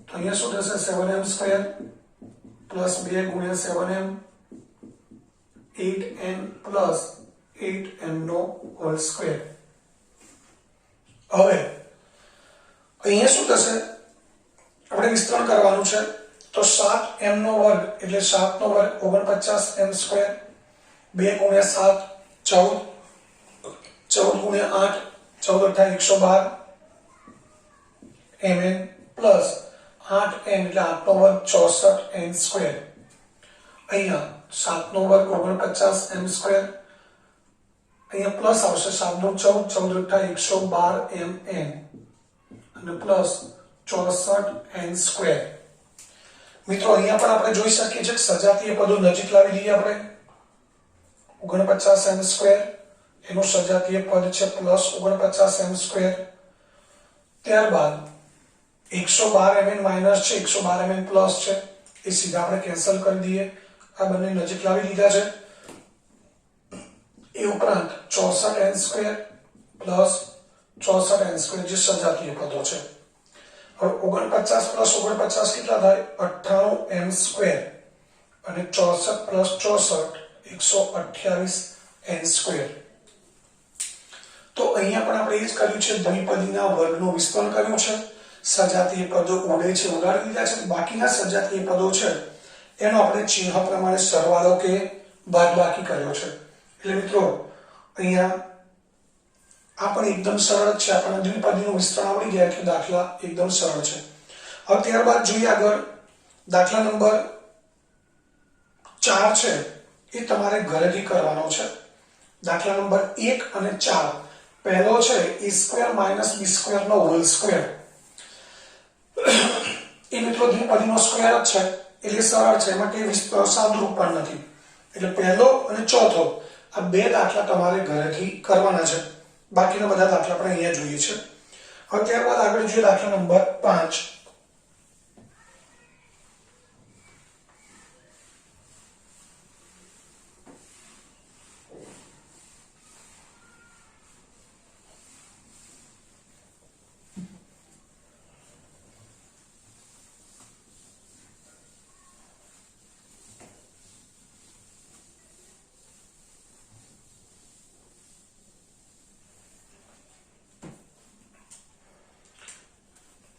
તો અહીંયા શું થશે? 7m² પ્લસ 2 ગુણ્યા 7m 8n પ્લસ 8m નો હોલ સ્ક્વેર. હવે અહીંયા શું થશે? આપણે વિસ્તરણ કરવાનું છે. તો 7m નો વર્ગ એટલે 7 નો વર્ગ 49m², 2 ગુણ્યા 7 14, 14 ગુણ્યા 8 14 × 112 mn પ્લસ 8n એટલે 8 નો વર્ગ 64n². અહીંયા 7 નો વર્ગ 49m², અહીંયા પ્લસ આવશે 7 નો 14, 14 × 112 mn અને પ્લસ 64n². મિત્રો અહીંયા પણ આપણે જોઈ શકીએ છીએ કે સજાતીય પદો નજીક લાવી દઈએ આપણે. 49m² એનું સજાતીય પદ છે પ્લસ 49m². ત્યારબાદ 112 mn માઇનસ છે, 112 mn પ્લસ છે, એ સીધા આપણે કેન્સલ કરી દઈએ. આ બંને નજીક લાવી દીધા છે. એ ઉપરાંત 64n² પ્લસ 64n² જે સજાતીય પદો છે. હવે 49 પ્લસ 49 કેટલા થાય? 98m² અને 64 પ્લસ 64 128n². તો અહીંયા પણ આપણે એ જ કર્યું છે. દ્વિપદીના વર્ગનું વિસ્તરણ કર્યું છે. સજાતીય પદો ઉડે છે ઉડાડી દીધા છે. બાકીના સજાતીય પદો છે એનો આપણે ચિહ્ન પ્રમાણે સરવાળો કે બાદબાકી કર્યો છે. એટલે મિત્રો અહીંયા આ પણ એકદમ સરળ છે. આપણને દ્વિપદીનું વિસ્તરણ આવડી ગયા એટલે દાખલા એકદમ સરળ છે. હવે ત્યારબાદ જોઈએ આગળ. દાખલા નંબર 4 છે એ તમારે ઘરેથી કરવાનો છે. દાખલા નંબર 1 અને 4. પહેલો છે a² માઇનસ b² નો હોલ સ્ક્વેર. એ મિત્રો દ્વિપદીનો સ્ક્વેર જ છે એટલે સરળ છે. એમાં કઈ સાદુરૂપ પણ નથી. એટલે પહેલો અને ચોથો આ બે દાખલા તમારે ઘરેથી કરવાના છે. બાકીના બધા દાખલા આપણે અહીંયા જોઈએ છે. હવે ત્યારબાદ આગળ જોઈએ દાખલા નંબર 5.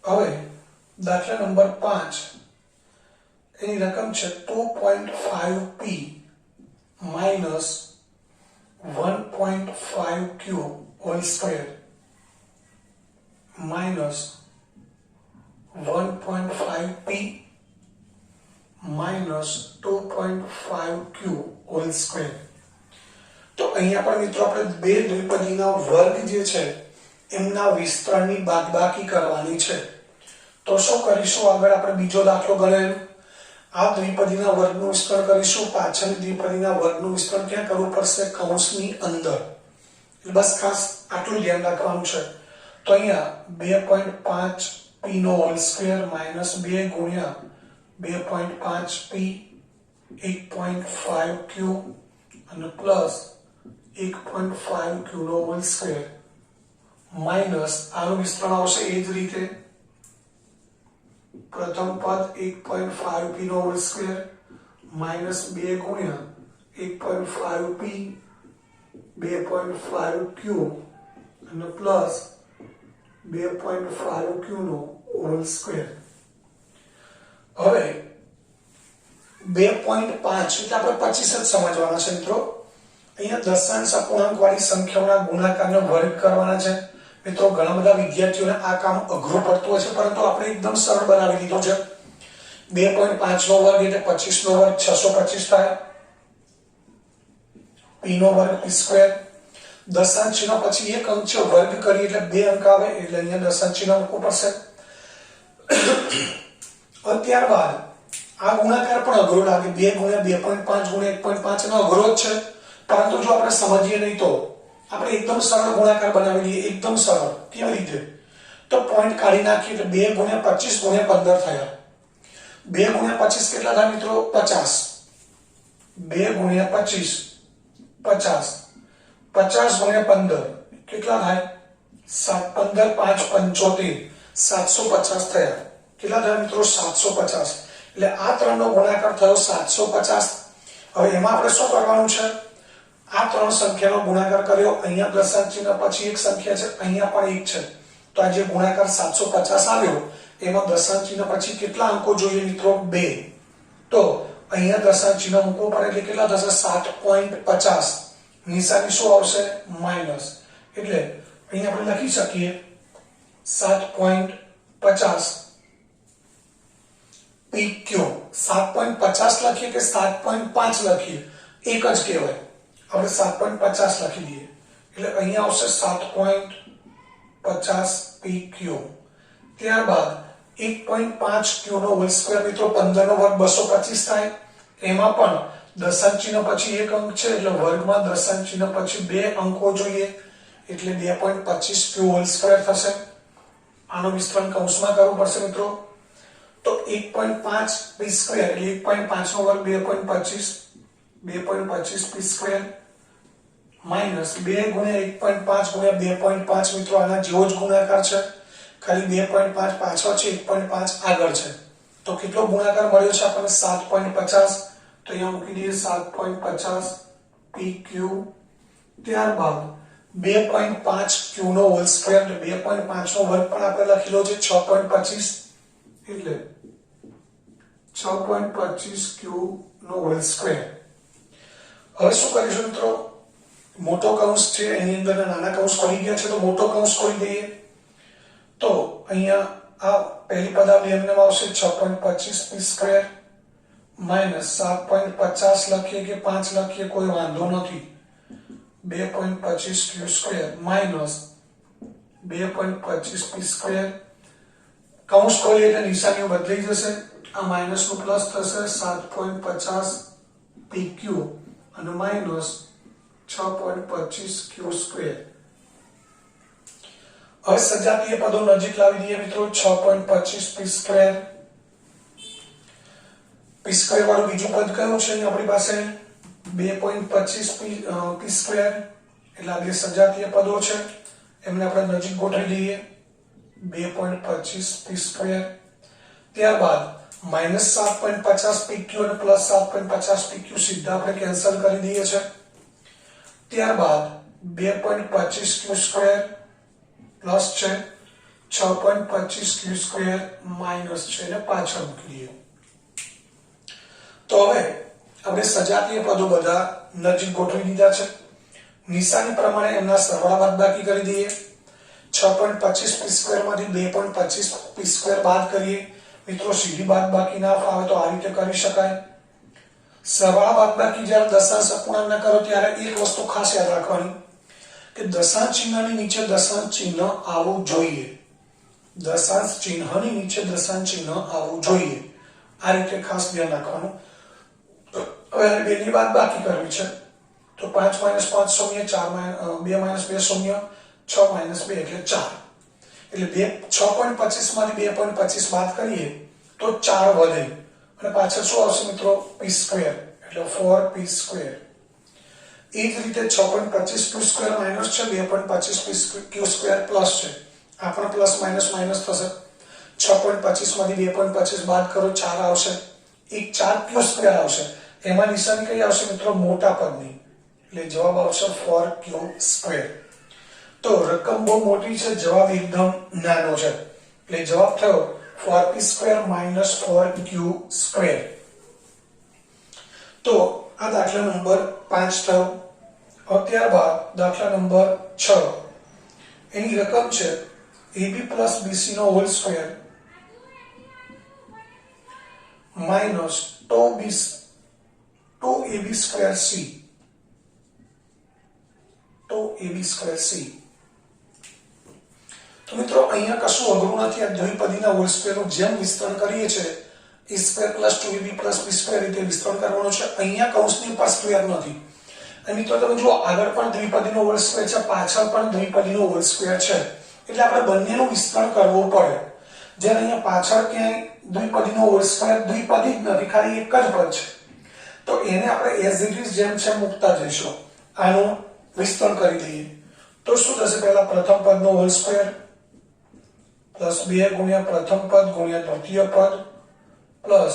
હવે દાખલા નંબર 5 એની રકમ છે 2.5p minus 1.5q whole square minus 1.5p minus 2.5q whole square. તો અહીંયા પણ મિત્રો આપણે બે દ્વિપદીના વર્ગ જે છે એમના વિસ્તરણની બાદબાકી કરવાની છે. તો શું કરીશું, આગળ આપણે બીજો દાખલો ગણેલ. આ દ્વિપદીના વર્ગનું વિસ્તરણ કરીશું. પાછળની દ્વિપદીના વર્ગનું વિસ્તરણ ક્યાં કરવું પડશે? કૌંસની અંદર. બસ ખાસ આટલું ધ્યાન રાખવાનું છે. તો અહીંયા 2.5p નો હોલ સ્ક્વેર માઈનસ 2 ગુણ્યા 2.5p 1.5q અને પ્લસ 1.5q નો હોલ સ્ક્વેર માઈનસ આનું વિસ્તરણ આવશે એ જ રીતે. પ્રથમ પદ 1.5p નો હોલ સ્ક્વેર માઈનસ 2 ગુણ્યા 1.5p 2.5q અને પ્લસ 2.5q નો હોલ સ્ક્વેર. હવે 2.5 એટલે આપણે 25 જ સમજવાના છે મિત્રો. અહીંયા દશાંશ અપૂર્ણાંક વાળી સંખ્યાઓના ગુણાકારનો વર્ગ કરવાના છે. મિત્રો ઘણા બધા વિદ્યાર્થીઓને આ કામ અઘરું પડતું હોય છે, પરંતુ આપણે એકદમ સરળ બનાવી દીધું છે. 2.5 નો વર્ગ એટલે 25 નો વર્ગ 625 થાય. p નો વર્ગ p સ્ક્વેર. દશાંશ ચિહ્ન પછી એક અંક છે, વર્ગ કરીએ એટલે બે અંક આવે, એટલે અહીંયા દશાંશ ચિહ્ન મૂકવું પડશે. ત્યારબાદ આ ગુણાકાર પણ અઘરો લાગે. 2 ગુણ્યા 2.5 ગુણ્યા 1.5 એનો અઘરો જ છે, પરંતુ જો આપણે સમજીએ નહીં તો આપણે એકદમ સરળ ગુણાકાર બનાવી લઈએ. એકદમ સરળ. કેવી રીતે? તો પોઈન્ટ કાઢી નાખીએ એટલે 2 ગુણ્યા 25 ગુણ્યા 15 થયા. 2 ગુણ્યા 25 કેટલા થાય મિત્રો? 50. 2 ગુણ્યા 25 50. 50 ગુણ્યા 15 કેટલા થાય? 15 5 75 750 થયા. કેટલા થયા મિત્રો? 750. એટલે આ ત્રણનો ગુણાકાર થયો 750. હવે એમાં આપણે શું કરવાનું છે? આ ત્રણ સંખ્યાનો ગુણાકાર કર્યો. અહીંયા દશાંશ ચિહ્ન પછી એક સંખ્યા છે, અહીંયા પણ એક છે. તો આ જે ગુણાકાર 750 આવ્યો એમાં દશાંશ ચિહ્ન પછી કેટલા અંકો જોઈએ મિત્રો? 2. તો અહીંયા દશાંશ ચિહ્ન મૂકવું પડે એટલે કેટલા થશે? 7.50. નિશાની શું આવશે? માઈનસ. એટલે અહીંયા આપણે લખી શકીએ 7.50 PQ. 7.50 લખીએ કે 7.5 લખીએ એક જ કહેવાય. આપણે 7.50 લખી દઈએ એટલે અહીંયા આવશે 7.50 PQ. ત્યારબાદ 1.5q નો હોલ સ્ક્વેર મિત્રો 15 નો વર્ગ 225 થાય. એમાં પણ દશાંશ ચિહ્ન પછી એક અંક છે એટલે વર્ગમાં દશાંશ ચિહ્ન પછી બે અંકો જોઈએ એટલે 2.25q હોલ સ્ક્વેર થશે. આનો વિસ્તરણ કૌંસમાં કરવું પડશે મિત્રો. તો 1.5 p સ્ક્વેર એટલે 1.5 નો વર્ગ 2.25 p સ્ક્વેર માઈનસ 2 ગુણ્યા 1.5 ગુણ્યા 2.5 મિત્રો આના જેવો જ ગુણાકાર છે, ખાલી 2.5 પાછળ છે, 1.5 આગળ છે. તો કેટલો ગુણાકાર મળ્યો છે આપણને? 7.50. તો અહીંયા મૂકી દઈએ 7.50 PQ. ત્યારબાદ 2.5q નો હોલ સ્ક્વેર એટલે 2.5 નો વર્ગ પણ આપણે લખેલો છે 6.25 એટલે 6.25q નો હોલ સ્ક્વેર. હવે શું કરીશું મિત્રો? મોટો કૌંસ છે એની અંદર નાના કૌંસ ખોલી ગયા છે, તો મોટો કૌંસ ખોલી દઈએ. તો અહીંયા આ પહેલી પદાવલી એમને આવશે 6.25p સ્ક્વેર માઈનસ 7.50 લખીએ કે 5 લખીએ કોઈ વાંધો નથી. 2.25q square minus 2.25p square. કૌંસ ખોલીએ એટલે નિશાનીઓ બદલાઈ જશે. આ માઈનસ નું પ્લસ થશે 7.50 PQ અને માઈનસ 6.25q સ્ક્વેર. હવે સજાતીય પદો નજીક લાવી દઈએ મિત્રો. 6.25p square. p સ્ક્વેર વાળું બીજું પદ કયું છે આપણી પાસે? 2.25p square. એટલે આ બે સજાતીય પદો છે એમને આપણે નજીક ગોઠવી દઈએ. 2.25p square. ત્યારબાદ માઈનસ 7.50pq અને પ્લસ 7.50pq સીધા આપણે કેન્સલ કરી દઈએ છે. ત્યારબાદ 2.25q સ્ક્વેર પ્લસ છે 6.25 ક્યુ સ્ક્વેર માઇનસ છે એને પાછળ મૂકી દઈએ. તો હવે આપણે સજાતીય પદો બધા નજીક ગોઠવી દીધા છે. નિશાની પ્રમાણે એમના સરવાળા બાદબાકી કરી દઈએ. 6.25 પી સ્ક્વેર માંથી 2.25 પી સ્ક્વેર બાદ કરીએ. મિત્રો સીધી બાદબાકી ના ફાવે તો આ રીતે કરી શકાય. સરવાળા બાદબાકી જ્યારે દશાંશ અપૂર્ણાંકના કરો ત્યારે એક વસ્તુ ખાસ યાદ રાખવાની કે દશાંશ ચિહ્નની નીચે દશાંશ ચિહ્ન આવવું જોઈએ. દશાંશ ચિહ્નની નીચે દશાંશ ચિહ્ન આવવું જોઈએ. આ રીતે ખાસ ધ્યાન રાખવાનું. હવે 2 ની બાદબાકી કરવી છે તો 5 - 5 શૂન્ય, 2 - 2 શૂન્ય, 6 - 2 એટલે 4. એટલે 6.25 માંથી 2.25 બાદ કરીએ તો 4 વધે અને પાછળ શું આવશે મિત્રો? પી સ્ક્વેર એટલે 4p સ્ક્વેર. એ જ રીતે 6.25 ક્યુ સ્ક્વેર માઇનસ છે, 2.25 ક્યુ સ્ક્વેર પ્લસ છે. આ પણ પ્લસ માઇનસ માઇનસ થશે. 6.25 માંથી 2.25 બાદ કરો 4 આવશે. એક 4 ક્યુ સ્ક્વેર આવશે. એમાં નિશાની કઈ આવશે મિત્રો? મોટા પદની. એટલે જવાબ આવશે 4q સ્ક્વેર. તો રકમ બહુ મોટી છે, જવાબ એકદમ નાનો છે. એટલે જવાબ થયો 4p square minus 4q square. તો આ દાખલા નંબર 5 થયો. ત્યારબાદ દાખલા નંબર 6. એની રકમ છે ab પ્લસ bc નો whole square minus 2ab square c. 2ab square c. તો મિત્રો અહીંયા કશું અઘરું નથી. આ દ્વિપદીના હોલ સ્ક્વેરનું જેમ વિસ્તરણ કરીએ છીએ a square plus 2ab plus b square રીતે વિસ્તરણ કરવાનું છે. અહીંયા કૌંસની પાસ સ્ક્વેર નથી. અને મિત્રો તમે જુઓ આગળ પણ દ્વિપદીનો હોલ સ્ક્વેર છે, પાછળ પણ દ્વિપદીનો હોલ સ્ક્વેર છે. એટલે આપણે બંનેનું વિસ્તરણ કરવું પડે. જ્યારે અહીંયા પાછળ ક્યાંય દ્વિપદીનો હોલ સ્ક્વેર દ્વિપદી જ નથી, ખાલી એક જ પદ છે. તો એને આપણે એઝ ઇટ ઇઝ જેમ છે મૂકતા જઈશું. આનું વિસ્તરણ કરી દઈએ તો શું થશે? પહેલા પ્રથમ પદનો હોલ સ્ક્વેર પ્લસ 2 ગુણ્યા પ્રથમ પદ ગુણ્યા દ્વિતીય પદ પ્લસ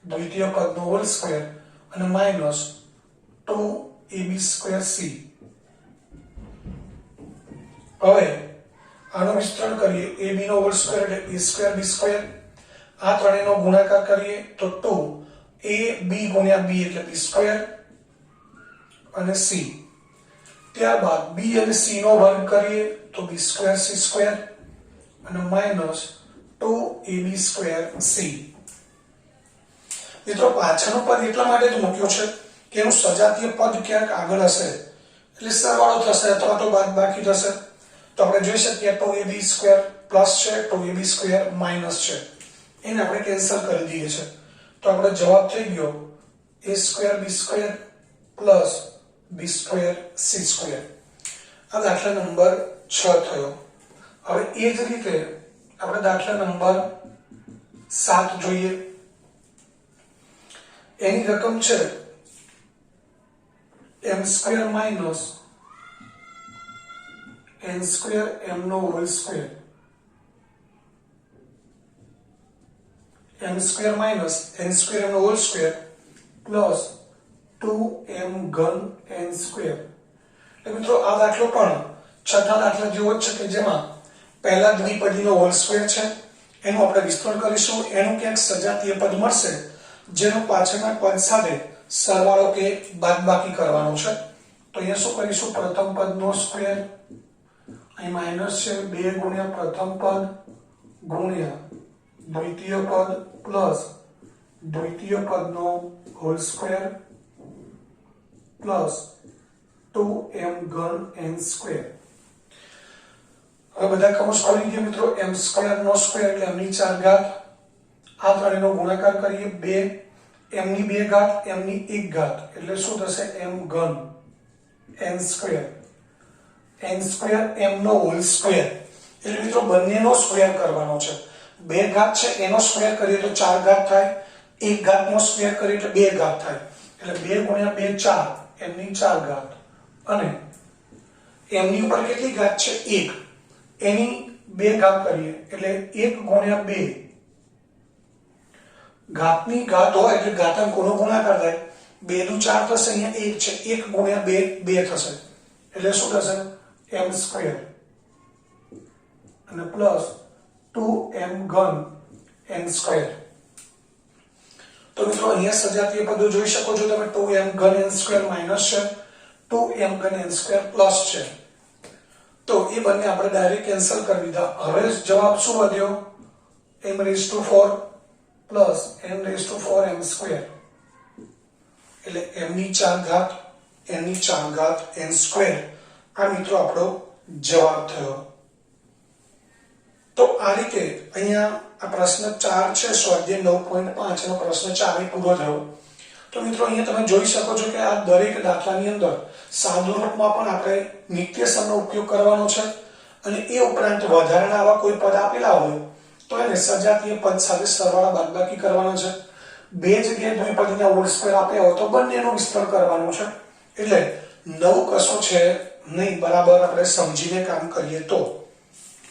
દ્વિતીય પદનો હોલ સ્ક્વેર અને માઇનસ 2ab સ્ક્વેર c. હવે આનું વિસ્તરણ કરીએ. ab નો હોલ સ્ક્વેર એટલે a સ્ક્વેર b સ્ક્વેર. આ ત્રણેયનો ગુણાકાર કરીએ તો 2ab ગુણ્યા b એટલે b સ્ક્વેર અને c. ત્યારબાદ b અને c નો વર્ગ કરીએ તો b સ્ક્વેર c સ્ક્વેર અને માઇનસ 2ab સ્ક્વેર c. મિત્રો પાછળનું પદ એટલા માટે જ મૂક્યું છે કે એનું સજાતીય પદ ક્યાંક આગળ હશે એટલે સરવાળો થશે અથવા તો બાદબાકી થશે. તો આપણે જોઈ શકીએ 2ab સ્ક્વેર પ્લસ છે, 2ab સ્ક્વેર માઇનસ છે. એને આપણે કેન્સલ કરી દઈએ છે. તો આપણો જવાબ થઈ ગયો a square b square plus b square c square. આ દાખલા નંબર 6 થયો. હવે એ જ રીતે આપણે દાખલા નંબર 7 જોઈએ. એની રકમ છે m square minus n square m નો whole square. m square minus n square m નો હોલ સ્ક્વેર પ્લસ 2m ઘન n સ્ક્વેર. એટલે મિત્રો આ દાખલો પણ છઠ્ઠા દાખલા જેવો જ છે કે જેમાં પહેલા દ્વિપદીનો હોલ સ્ક્વેર છે, એનું આપણે વિસ્તરણ કરીશું. એનું ક્યાંક સજાતીય પદ મળશે જેનો પાછળના પદ સાથે સરવાળો કે બાદબાકી કરવાનો છે. તો અહીંયા શું કરીશું? પ્રથમ પદનો સ્ક્વેર, અહીં માઇનસ છે 2 ગુણ્યા પ્રથમ પદ ગુણ્યા દ્વિતીય પદ પ્લસ દ્વિતીય પદનો હોલ સ્ક્વેર પ્લસ 2m ઘન n સ્ક્વેર. હવે બધા કૌંસ ખોલી દઈએ મિત્રો. m સ્ક્વેર નો સ્ક્વેર એટલે m ની 4 ઘાત. આ ત્રણેયનો ગુણાકાર કરીએ 2 m ની 2 ઘાત m ની 1 ઘાત એટલે શું થશે? m ઘન n square. n square m નો હોલ સ્ક્વેર એટલે મિત્રો બંનેનો સ્ક્વેર કરવાનો છે. 2 ઘાત છે એનો સ્ક્વેર કરીએ તો 4 ઘાત થાય, 1 ઘાતનો સ્ક્વેર કરીએ એટલે 2 ઘાત થાય. એટલે 2 ગુણ્યા 2 4 m ની 4 ઘાત અને m ની ઉપર કેટલી ઘાત છે? 1. એની 2 ઘાત કરીએ એટલે 1 ગુણ્યા 2 ઘાતની ઘાત હોય એટલે ઘાતાંકોનો ગુણાકાર થાય. 2 નું 4 થશે, અહીંયા 1 છે, 1 ગુણ્યા 2 2 થશે એટલે શું થશે? m સ્ક્વેર અને પ્લસ 2m ઘન n સ્ક્વેર. તો મિત્રો અહીંયા સજાતીય પદો જોઈ શકો છો તમે 2m ઘન n સ્ક્વેર માઈનસ છે 2m ઘન n સ્ક્વેર પ્લસ છે. તો એ બંને આપણે ડાયરેક્ટ કેન્સલ કરી દીધા. હવે જવાબ શું વધ્યો m⁴ પ્લસ n⁴m સ્ક્વેર એટલે m ની 4 ઘાત n ની 4 ઘાત n સ્ક્વેર. આ મિત્રો આપણો જવાબ થયો. તો આ રીતે અહીંયા આ પ્રશ્ન 4 છે સ્વાધ્યાય 9.5 નો પ્રશ્ન 4 પૂરો થયો. તો મિત્રો અહીંયા તમે જોઈ શકો છો કે આ દરેક દાખલાની અંદર સાદુરૂપમાં પણ આપણે નિત્યસમનો ઉપયોગ કરવાનો છે અને એ ઉપરાંત વધારાના આવા કોઈ પદ આપેલા હોય તો એને સજાતીય પદ સાથે સરવાળા બાદબાકી કરવાનો છે. બે જગ્યાએ દ્વિપદીના હોલ સ્ક્વેર આપ્યા હોય તો બંનેનો વિસ્તર કરવાનો છે. એટલે નવું કશું છે નહીં, બરાબર આપણે સમજીને કામ કરીએ તો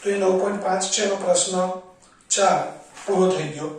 એ 9.5 છે એનો પ્રશ્ન 4 પૂરો થઈ ગયો.